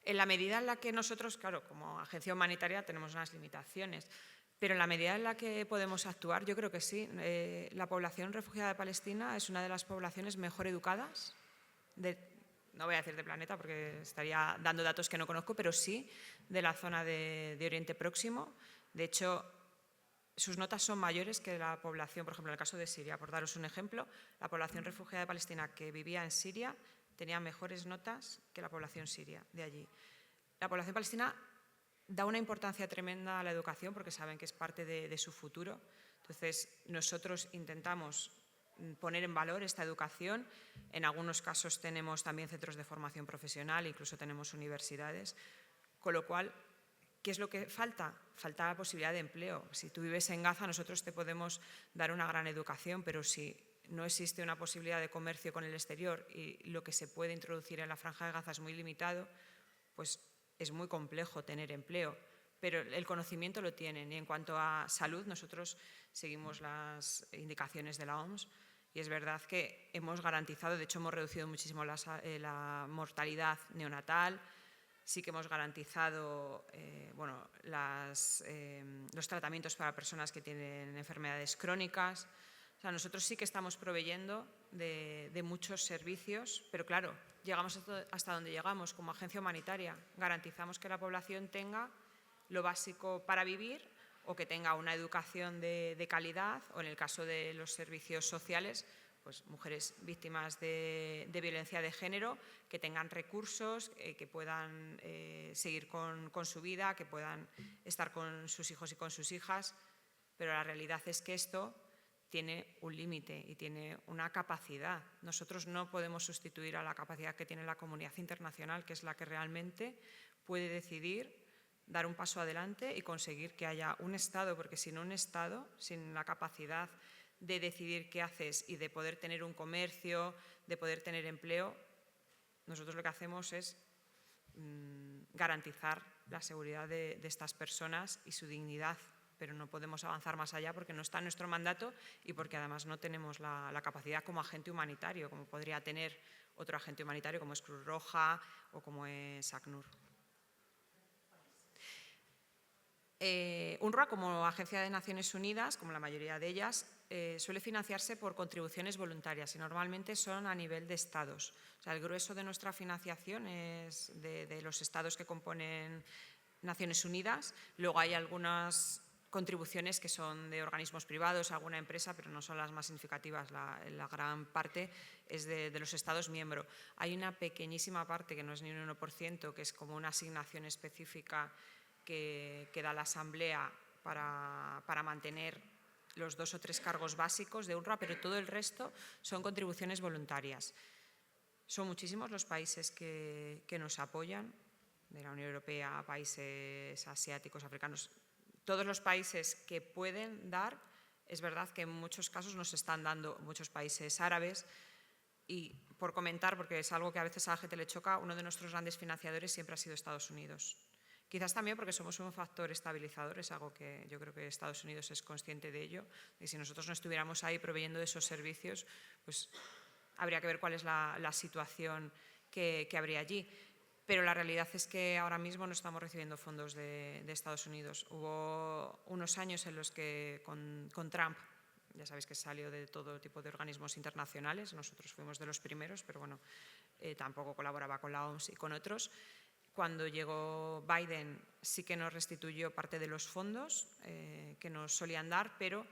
En la medida en la que nosotros, claro, como agencia humanitaria tenemos unas limitaciones, pero en la medida en la que podemos actuar, yo creo que sí. La población refugiada de Palestina es una de las poblaciones mejor educadas, no voy a decir de planeta porque estaría dando datos que no conozco, pero sí de la zona de Oriente Próximo. De hecho, sus notas son mayores que la población, por ejemplo, en el caso de Siria, por daros un ejemplo, la población refugiada de Palestina que vivía en Siria tenía mejores notas que la población siria de allí. La población palestina da una importancia tremenda a la educación porque saben que es parte de su futuro. Entonces, nosotros intentamos poner en valor esta educación. En algunos casos tenemos también centros de formación profesional, incluso tenemos universidades. Con lo cual, ¿qué es lo que falta? Falta la posibilidad de empleo. Si tú vives en Gaza, nosotros te podemos dar una gran educación, pero si no existe una posibilidad de comercio con el exterior y lo que se puede introducir en la Franja de Gaza es muy limitado, pues es muy complejo tener empleo. Pero el conocimiento lo tienen. Y en cuanto a salud, nosotros seguimos las indicaciones de la OMS y es verdad que hemos garantizado, de hecho hemos reducido muchísimo la mortalidad neonatal, sí que hemos garantizado los tratamientos para personas que tienen enfermedades crónicas. O sea, nosotros sí que estamos proveyendo de muchos servicios, pero claro, llegamos hasta donde llegamos como agencia humanitaria. Garantizamos que la población tenga lo básico para vivir o que tenga una educación de calidad, o en el caso de los servicios sociales, pues mujeres víctimas de violencia de género, que tengan recursos, que puedan seguir con su vida, que puedan estar con sus hijos y con sus hijas. Pero la realidad es que esto tiene un límite y tiene una capacidad. Nosotros no podemos sustituir a la capacidad que tiene la comunidad internacional, que es la que realmente puede decidir, dar un paso adelante y conseguir que haya un Estado, porque sin un Estado, sin la capacidad de decidir qué haces y de poder tener un comercio, de poder tener empleo, nosotros lo que hacemos es garantizar la seguridad de estas personas y su dignidad, pero no podemos avanzar más allá porque no está en nuestro mandato y porque además no tenemos la capacidad como agente humanitario, como podría tener otro agente humanitario como es Cruz Roja o como es ACNUR. UNRWA, como agencia de Naciones Unidas, como la mayoría de ellas, suele financiarse por contribuciones voluntarias y normalmente son a nivel de estados. O sea, el grueso de nuestra financiación es de los estados que componen Naciones Unidas. Luego hay algunas contribuciones que son de organismos privados, alguna empresa, pero no son las más significativas. La gran parte es de los estados miembros. Hay una pequeñísima parte, que no es ni un 1%, que es como una asignación específica que da la Asamblea para mantener los 2 o 3 cargos básicos de UNRWA, pero todo el resto son contribuciones voluntarias. Son muchísimos los países que nos apoyan, de la Unión Europea, países asiáticos, africanos. Todos los países que pueden dar, es verdad que en muchos casos nos están dando muchos países árabes. Y por comentar, porque es algo que a veces a la gente le choca, uno de nuestros grandes financiadores siempre ha sido Estados Unidos. Quizás también porque somos un factor estabilizador, es algo que yo creo que Estados Unidos es consciente de ello. Y si nosotros no estuviéramos ahí proveyendo de esos servicios, pues habría que ver cuál es la situación que habría allí. Pero la realidad es que ahora mismo no estamos recibiendo fondos de Estados Unidos. Hubo unos años en los que con Trump, ya sabéis que salió de todo tipo de organismos internacionales, nosotros fuimos de los primeros, pero bueno, tampoco colaboraba con la OMS y con otros. Cuando llegó Biden sí que nos restituyó parte de los fondos que nos solían dar, pero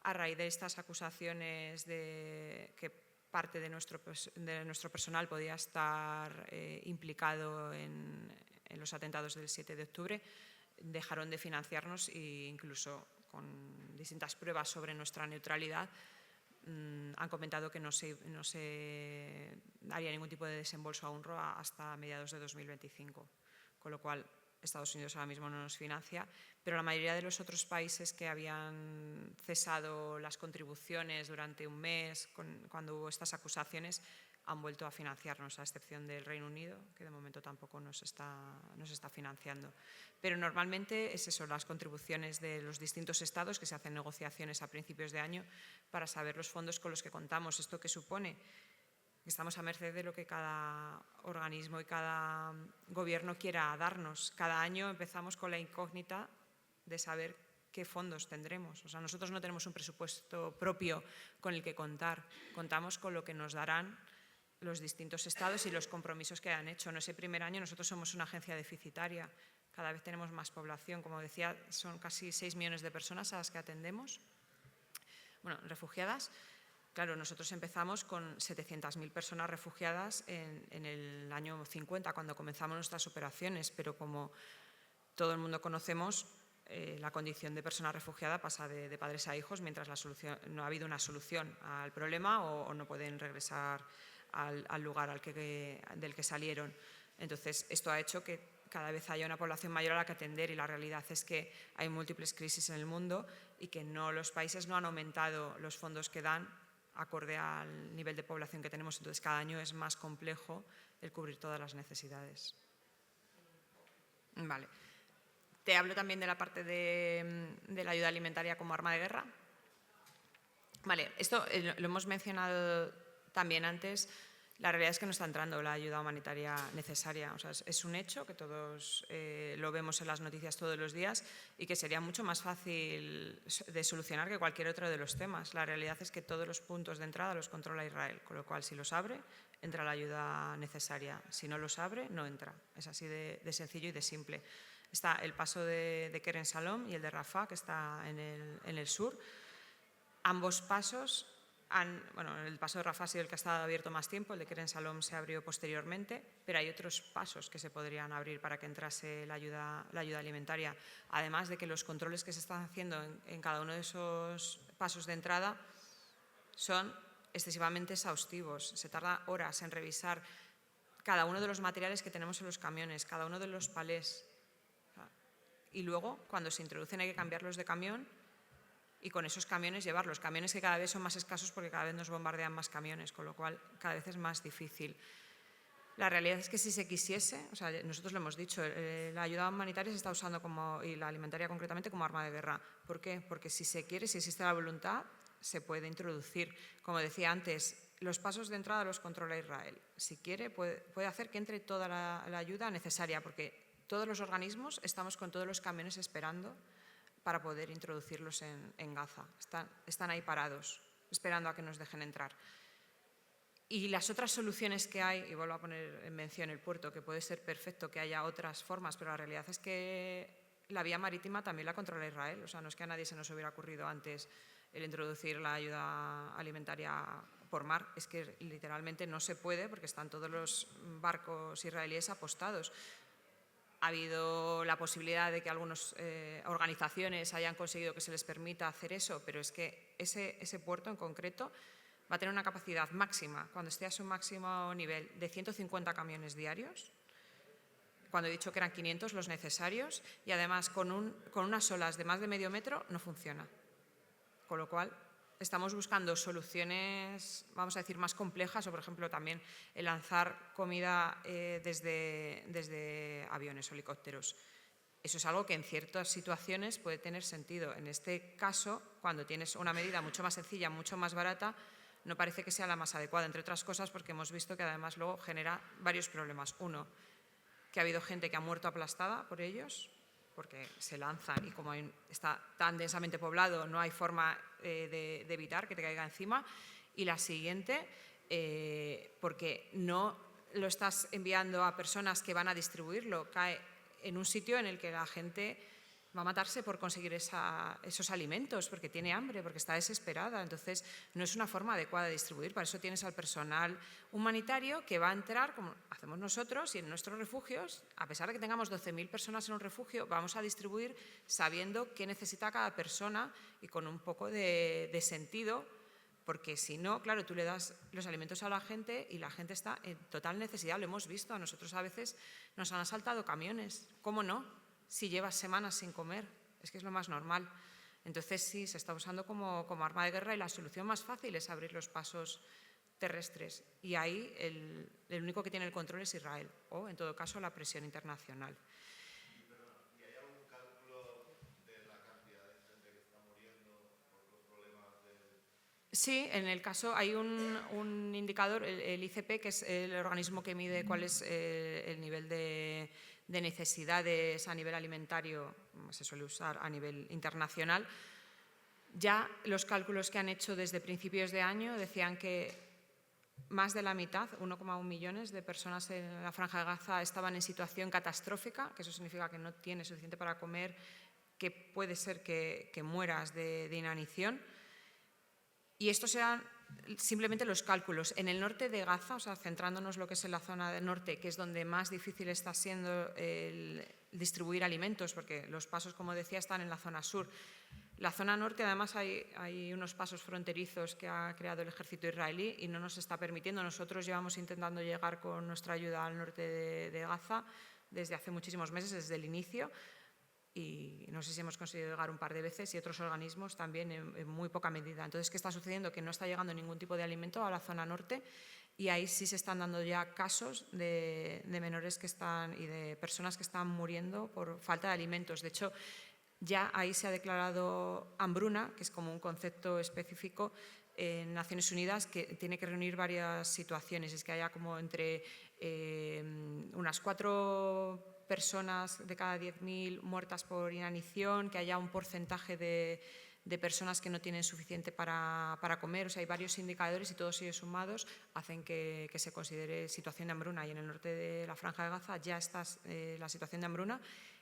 a raíz de estas acusaciones de que parte de nuestro personal podía estar implicado en los atentados del 7 de octubre, dejaron de financiarnos e incluso con distintas pruebas sobre nuestra neutralidad han comentado que no se haría ningún tipo de desembolso a UNRWA hasta mediados de 2025, con lo cual Estados Unidos ahora mismo no nos financia, pero la mayoría de los otros países que habían cesado las contribuciones durante un mes cuando hubo estas acusaciones han vuelto a financiarnos, a excepción del Reino Unido, que de momento tampoco nos está financiando. Pero normalmente es eso, las contribuciones de los distintos estados, que se hacen negociaciones a principios de año para saber los fondos con los que contamos. ¿Esto qué supone? Que estamos a merced de lo que cada organismo y cada gobierno quiera darnos. Cada año empezamos con la incógnita de saber qué fondos tendremos. O sea, nosotros no tenemos un presupuesto propio con el que contar. Contamos con lo que nos darán los distintos estados y los compromisos que han hecho. En ese primer año nosotros somos una agencia deficitaria. Cada vez tenemos más población. Como decía, son casi 6 millones de personas a las que atendemos. Bueno, refugiadas. Claro, nosotros empezamos con 700.000 personas refugiadas en el año 50, cuando comenzamos nuestras operaciones, pero como todo el mundo conocemos, la condición de persona refugiada pasa de padres a hijos mientras no ha habido una solución al problema o no pueden regresar al lugar del que salieron. Entonces, esto ha hecho que cada vez haya una población mayor a la que atender y la realidad es que hay múltiples crisis en el mundo y que los países no han aumentado los fondos que dan acorde al nivel de población que tenemos. Entonces, cada año es más complejo el cubrir todas las necesidades. Vale. Te hablo también de la parte de la ayuda alimentaria como arma de guerra. Vale, esto lo hemos mencionado también antes. La realidad es que no está entrando la ayuda humanitaria necesaria. O sea, es un hecho que todos lo vemos en las noticias todos los días y que sería mucho más fácil de solucionar que cualquier otro de los temas. La realidad es que todos los puntos de entrada los controla Israel, con lo cual si los abre, entra la ayuda necesaria. Si no los abre, no entra. Es así de sencillo y de simple. Está el paso de Kerem Shalom y el de Rafah, que está en el sur. Ambos pasos, el paso de Rafah ha sido el que ha estado abierto más tiempo, el de Kerem Shalom se abrió posteriormente, pero hay otros pasos que se podrían abrir para que entrase la ayuda alimentaria. Además de que los controles que se están haciendo en cada uno de esos pasos de entrada son excesivamente exhaustivos. Se tarda horas en revisar cada uno de los materiales que tenemos en los camiones, cada uno de los palés. Y luego, cuando se introducen, hay que cambiarlos de camión y con esos camiones llevarlos. Camiones que cada vez son más escasos porque cada vez nos bombardean más camiones, con lo cual cada vez es más difícil. La realidad es que si se quisiese, o sea, nosotros lo hemos dicho, la ayuda humanitaria se está usando y la alimentaria concretamente, como arma de guerra. ¿Por qué? Porque si se quiere, si existe la voluntad, se puede introducir. Como decía antes, los pasos de entrada los controla Israel. Si quiere, puede hacer que entre toda la ayuda necesaria, porque todos los organismos estamos con todos los camiones esperando para poder introducirlos en Gaza. Están ahí parados, esperando a que nos dejen entrar. Y las otras soluciones que hay, y vuelvo a poner en mención el puerto, que puede ser perfecto que haya otras formas, pero la realidad es que la vía marítima también la controla Israel. O sea, no es que a nadie se nos hubiera ocurrido antes el introducir la ayuda alimentaria por mar, es que literalmente no se puede porque están todos los barcos israelíes apostados. Ha habido la posibilidad de que algunas organizaciones hayan conseguido que se les permita hacer eso, pero es que ese puerto en concreto va a tener una capacidad máxima, cuando esté a su máximo nivel, de 150 camiones diarios, cuando he dicho que eran 500 los necesarios, y además con unas olas de más de medio metro no funciona. Con lo cual, estamos buscando soluciones, vamos a decir, más complejas, o por ejemplo también el lanzar comida desde aviones o helicópteros. Eso es algo que en ciertas situaciones puede tener sentido. En este caso, cuando tienes una medida mucho más sencilla, mucho más barata, no parece que sea la más adecuada, entre otras cosas porque hemos visto que además luego genera varios problemas. Uno, que ha habido gente que ha muerto aplastada por ellos, porque se lanzan y como está tan densamente poblado no hay forma de evitar que te caiga encima. Y la siguiente, porque no lo estás enviando a personas que van a distribuirlo, cae en un sitio en el que la gente va a matarse por conseguir esos alimentos, porque tiene hambre, porque está desesperada. Entonces, no es una forma adecuada de distribuir. Para eso tienes al personal humanitario que va a entrar, como hacemos nosotros, y en nuestros refugios, a pesar de que tengamos 12.000 personas en un refugio, vamos a distribuir sabiendo qué necesita cada persona y con un poco de sentido, porque si no, claro, tú le das los alimentos a la gente y la gente está en total necesidad. Lo hemos visto, a nosotros a veces nos han asaltado camiones. ¿Cómo no? Si llevas semanas sin comer, es que es lo más normal. Entonces sí, se está usando como arma de guerra y la solución más fácil es abrir los pasos terrestres. Y ahí el único que tiene el control es Israel, o en todo caso la presión internacional. ¿Y hay algún cálculo de la cantidad de gente que está muriendo por los problemas de...? Sí, en el caso hay un indicador, el ICP, que es el organismo que mide cuál es el nivel de necesidades a nivel alimentario, se suele usar a nivel internacional. Ya los cálculos que han hecho desde principios de año decían que más de la mitad, 1,1 millones de personas en la Franja de Gaza estaban en situación catastrófica, que eso significa que no tienes suficiente para comer, que puede ser que mueras de inanición. Y estos eran simplemente los cálculos. En el norte de Gaza, o sea, centrándonos lo que es en la zona del norte, que es donde más difícil está siendo el distribuir alimentos, porque los pasos, como decía, están en la zona sur. La zona norte, además, hay unos pasos fronterizos que ha creado el ejército israelí y no nos está permitiendo. Nosotros llevamos intentando llegar con nuestra ayuda al norte de Gaza desde hace muchísimos meses, desde el inicio, y no sé si hemos conseguido llegar un par de veces y otros organismos también en muy poca medida. Entonces, ¿qué está sucediendo? Que no está llegando ningún tipo de alimento a la zona norte y ahí sí se están dando ya casos de menores que están y de personas que están muriendo por falta de alimentos. De hecho, ya ahí se ha declarado hambruna, que es como un concepto específico en Naciones Unidas que tiene que reunir varias situaciones. Es que haya como entre unas 4 personas de cada 10.000 muertas por inanición, que haya un porcentaje de personas que no tienen suficiente para comer. O sea, hay varios indicadores y todos ellos sumados hacen que se considere situación de hambruna. Y en el norte de la Franja de Gaza ya está la situación de hambruna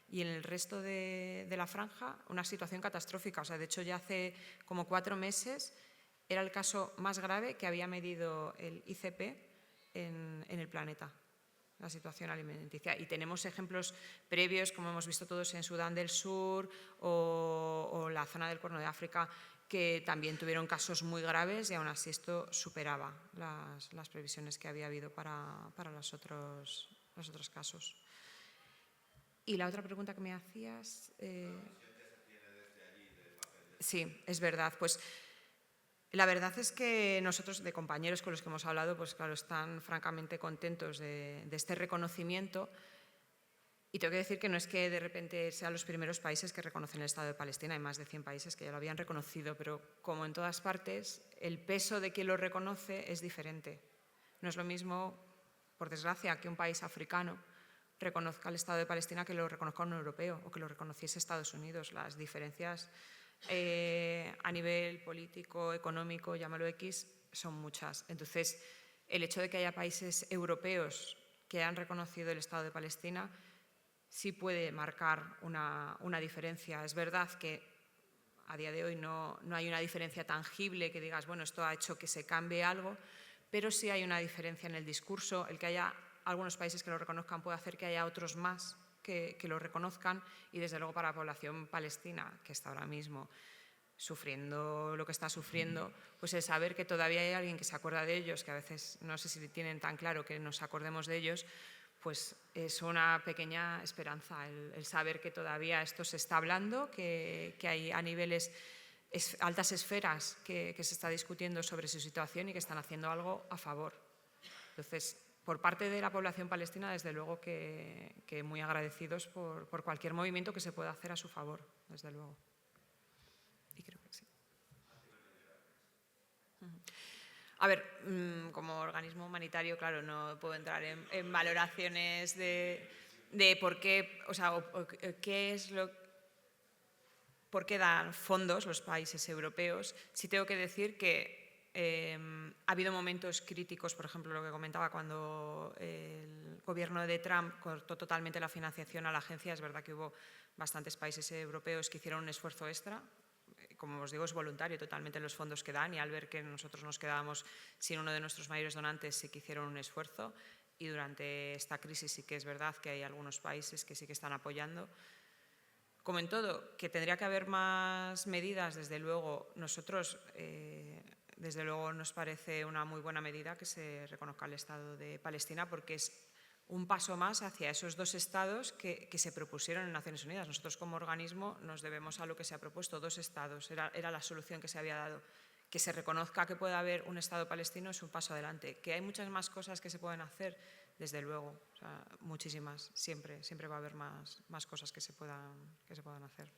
y en el resto de la franja una situación catastrófica. O sea, de hecho, ya hace como 4 meses era el caso más grave que había medido el ICP en el planeta, la situación alimenticia. Y tenemos ejemplos previos, como hemos visto todos en Sudán del Sur o la zona del Cuerno de África, que también tuvieron casos muy graves y aún así esto superaba las previsiones que había habido para los otros casos. Y la otra pregunta que me hacías... Sí, es verdad. Pues La verdad es que nosotros, de compañeros con los que hemos hablado, pues claro, están francamente contentos de este reconocimiento. Y tengo que decir que no es que de repente sean los primeros países que reconocen el Estado de Palestina, hay más de 100 países que ya lo habían reconocido, pero como en todas partes, el peso de quien lo reconoce es diferente. No es lo mismo, por desgracia, que un país africano reconozca el Estado de Palestina que lo reconozca un europeo o que lo reconociese Estados Unidos. Las diferencias a nivel político, económico, llámalo X, son muchas. Entonces, el hecho de que haya países europeos que han reconocido el Estado de Palestina sí puede marcar una diferencia. Es verdad que a día de hoy no hay una diferencia tangible que digas, bueno, esto ha hecho que se cambie algo, pero sí hay una diferencia en el discurso. El que haya algunos países que lo reconozcan puede hacer que haya otros más que lo reconozcan, y desde luego para la población palestina, que está ahora mismo sufriendo lo que está sufriendo, pues el saber que todavía hay alguien que se acuerda de ellos, que a veces no sé si tienen tan claro que nos acordemos de ellos, pues es una pequeña esperanza el saber que todavía esto se está hablando, que hay a niveles, altas esferas que se está discutiendo sobre su situación y que están haciendo algo a favor. Entonces, por parte de la población palestina, desde luego que muy agradecidos por cualquier movimiento que se pueda hacer a su favor, desde luego. Y creo que sí. A ver, como organismo humanitario, claro, no puedo entrar en valoraciones de por qué, o sea, qué es por qué dan fondos los países europeos. Sí tengo que decir que ha habido momentos críticos, por ejemplo, lo que comentaba cuando el gobierno de Trump cortó totalmente la financiación a la agencia. Es verdad que hubo bastantes países europeos que hicieron un esfuerzo extra. Como os digo, es voluntario totalmente los fondos que dan, y al ver que nosotros nos quedábamos sin uno de nuestros mayores donantes, sí que hicieron un esfuerzo, y durante esta crisis sí que es verdad que hay algunos países que sí que están apoyando. Como en todo, que tendría que haber más medidas, desde luego, nosotros, desde luego nos parece una muy buena medida que se reconozca el Estado de Palestina, porque es un paso más hacia esos dos estados que se propusieron en Naciones Unidas. Nosotros como organismo nos debemos a lo que se ha propuesto, dos estados, era la solución que se había dado. Que se reconozca que pueda haber un Estado palestino es un paso adelante. Que hay muchas más cosas que se pueden hacer, desde luego, o sea, muchísimas, siempre va a haber más cosas que se puedan hacer.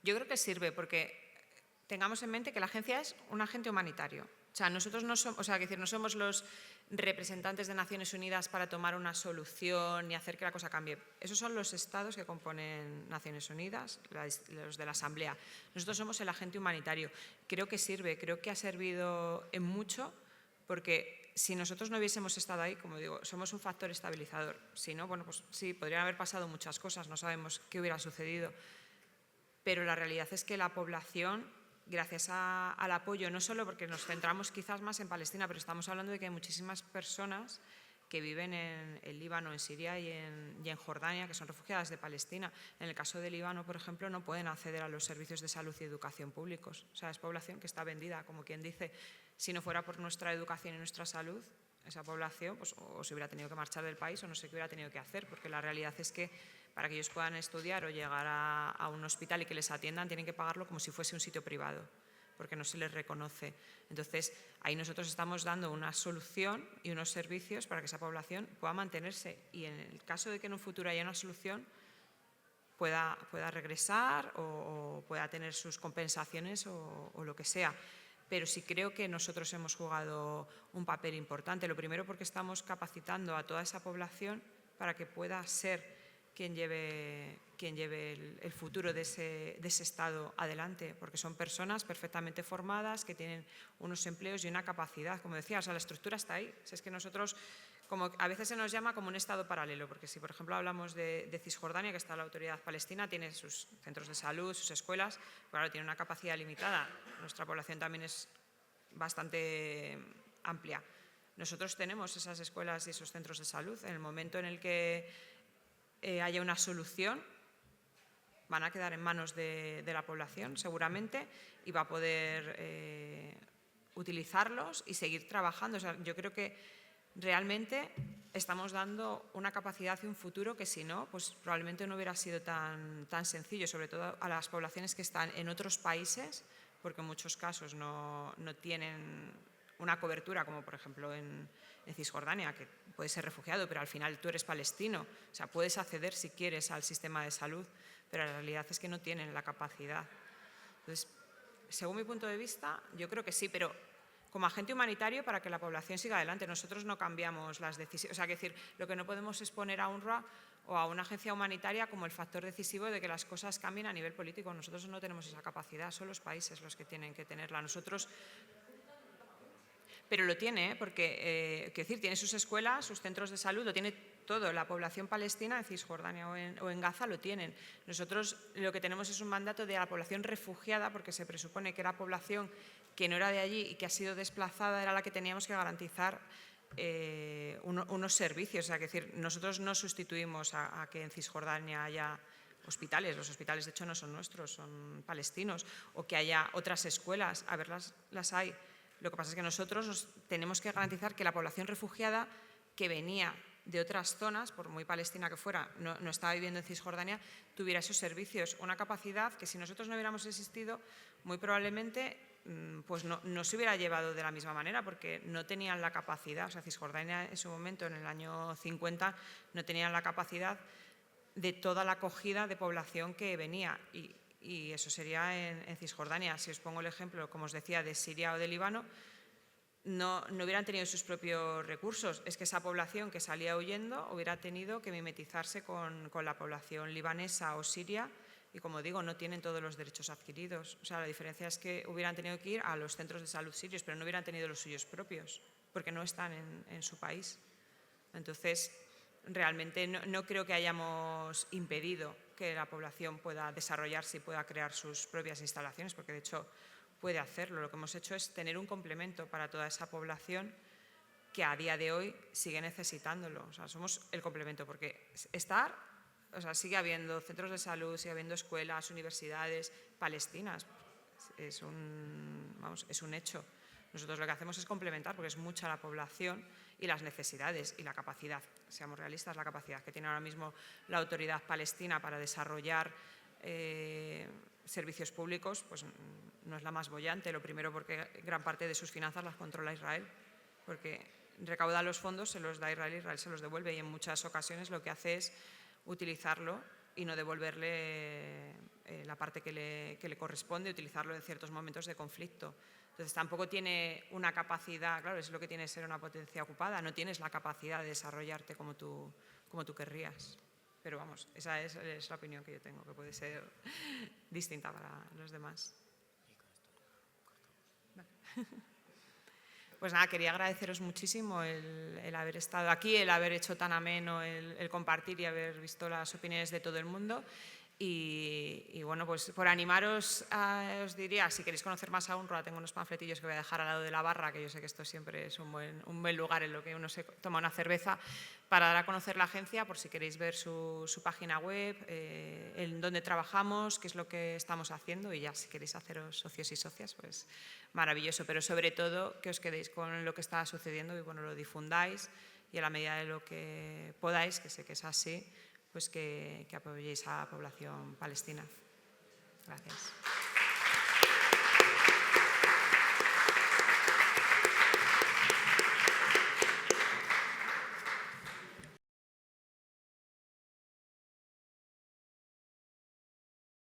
Yo creo que sirve porque tengamos en mente que la agencia es un agente humanitario. O sea, nosotros no somos, no somos los representantes de Naciones Unidas para tomar una solución ni hacer que la cosa cambie. Esos son los estados que componen Naciones Unidas, los de la Asamblea. Nosotros somos el agente humanitario. Creo que sirve, creo que ha servido en mucho, porque si nosotros no hubiésemos estado ahí, como digo, somos un factor estabilizador. Si no, bueno, pues sí, podrían haber pasado muchas cosas, no sabemos qué hubiera sucedido. Pero la realidad es que la población, gracias al apoyo, no solo porque nos centramos quizás más en Palestina, pero estamos hablando de que hay muchísimas personas que viven en Líbano, en Siria y en Jordania, que son refugiadas de Palestina. En el caso de Líbano, por ejemplo, no pueden acceder a los servicios de salud y educación públicos. O sea, es población que está vendida, como quien dice. Si no fuera por nuestra educación y nuestra salud, esa población pues, o se hubiera tenido que marchar del país o no sé qué hubiera tenido que hacer, porque la realidad es que para que ellos puedan estudiar o llegar a un hospital y que les atiendan, tienen que pagarlo como si fuese un sitio privado, porque no se les reconoce. Entonces, ahí nosotros estamos dando una solución y unos servicios para que esa población pueda mantenerse, y en el caso de que en un futuro haya una solución, pueda regresar o pueda tener sus compensaciones o lo que sea. Pero sí creo que nosotros hemos jugado un papel importante. Lo primero porque estamos capacitando a toda esa población para que pueda ser quien lleve el futuro de ese Estado adelante, porque son personas perfectamente formadas, que tienen unos empleos y una capacidad, como decía, o sea, la estructura está ahí. O sea, es que nosotros, como a veces se nos llama como un Estado paralelo, porque si, por ejemplo, hablamos de Cisjordania, que está la autoridad palestina, tiene sus centros de salud, sus escuelas, claro, tiene una capacidad limitada. Nuestra población también es bastante amplia. Nosotros tenemos esas escuelas y esos centros de salud. En el momento en el que haya una solución, van a quedar en manos de la población seguramente, y va a poder utilizarlos y seguir trabajando. O sea, yo creo que realmente estamos dando una capacidad y un futuro que si no, pues probablemente no hubiera sido tan sencillo, sobre todo a las poblaciones que están en otros países, porque en muchos casos no tienen una cobertura, como por ejemplo en Cisjordania, que puedes ser refugiado, pero al final tú eres palestino. O sea, puedes acceder si quieres al sistema de salud, pero la realidad es que no tienen la capacidad. Entonces, según mi punto de vista, yo creo que sí, pero como agente humanitario para que la población siga adelante. Nosotros no cambiamos las decisiones. O sea, que decir, lo que no podemos es poner a UNRWA o a una agencia humanitaria como el factor decisivo de que las cosas cambien a nivel político. Nosotros no tenemos esa capacidad, son los países los que tienen que tenerla. Nosotros... Pero lo tiene, porque quiero decir, tiene sus escuelas, sus centros de salud, lo tiene todo. La población palestina en Cisjordania o en Gaza lo tienen. Nosotros lo que tenemos es un mandato de la población refugiada, porque se presupone que era población que no era de allí y que ha sido desplazada, era la que teníamos que garantizar unos servicios. O sea, que decir, nosotros no sustituimos a que en Cisjordania haya hospitales. Los hospitales, de hecho, no son nuestros, son palestinos. O que haya otras escuelas. A ver, las hay. Lo que pasa es que nosotros tenemos que garantizar que la población refugiada que venía de otras zonas, por muy palestina que fuera, no estaba viviendo en Cisjordania, tuviera esos servicios, una capacidad que si nosotros no hubiéramos existido, muy probablemente pues no se hubiera llevado de la misma manera, porque no tenían la capacidad. O sea, Cisjordania en su momento, en el año 50, no tenían la capacidad de toda la acogida de población que venía. Y eso sería en Cisjordania. Si os pongo el ejemplo, como os decía, de Siria o de Líbano, no hubieran tenido sus propios recursos. Es que esa población que salía huyendo hubiera tenido que mimetizarse con la población libanesa o siria y, como digo, no tienen todos los derechos adquiridos. O sea, la diferencia es que hubieran tenido que ir a los centros de salud sirios, pero no hubieran tenido los suyos propios, porque no están en su país. Entonces, realmente no creo que hayamos impedido que la población pueda desarrollarse y pueda crear sus propias instalaciones, porque de hecho puede hacerlo. Lo que hemos hecho es tener un complemento para toda esa población que a día de hoy sigue necesitándolo. O sea, somos el complemento, porque sigue habiendo centros de salud, sigue habiendo escuelas, universidades palestinas. Es un hecho. Nosotros lo que hacemos es complementar, porque es mucha la población y las necesidades y la capacidad, seamos realistas, la capacidad que tiene ahora mismo la autoridad palestina para desarrollar servicios públicos, pues no es la más boyante. Lo primero, porque gran parte de sus finanzas las controla Israel, porque recauda los fondos, se los da Israel y Israel se los devuelve, y en muchas ocasiones lo que hace es utilizarlo y no devolverle la parte que le corresponde, utilizarlo en ciertos momentos de conflicto. Entonces tampoco tiene una capacidad, claro, es lo que tiene ser una potencia ocupada, no tienes la capacidad de desarrollarte como tú querrías. Pero vamos, esa es la opinión que yo tengo, que puede ser distinta para los demás. Vale. Pues nada, quería agradeceros muchísimo el haber estado aquí, el haber hecho tan ameno el compartir y haber visto las opiniones de todo el mundo. Y bueno, pues por animaros, os diría, si queréis conocer más a UNRWA, tengo unos panfletillos que voy a dejar al lado de la barra, que yo sé que esto siempre es un buen lugar en lo que uno se toma una cerveza, para dar a conocer la agencia, por si queréis ver su página web, en dónde trabajamos, qué es lo que estamos haciendo, y ya si queréis haceros socios y socias, pues maravilloso. Pero sobre todo que os quedéis con lo que está sucediendo y bueno, lo difundáis, y a la medida de lo que podáis, que sé que es así, pues que apoyéis a la población palestina. Gracias.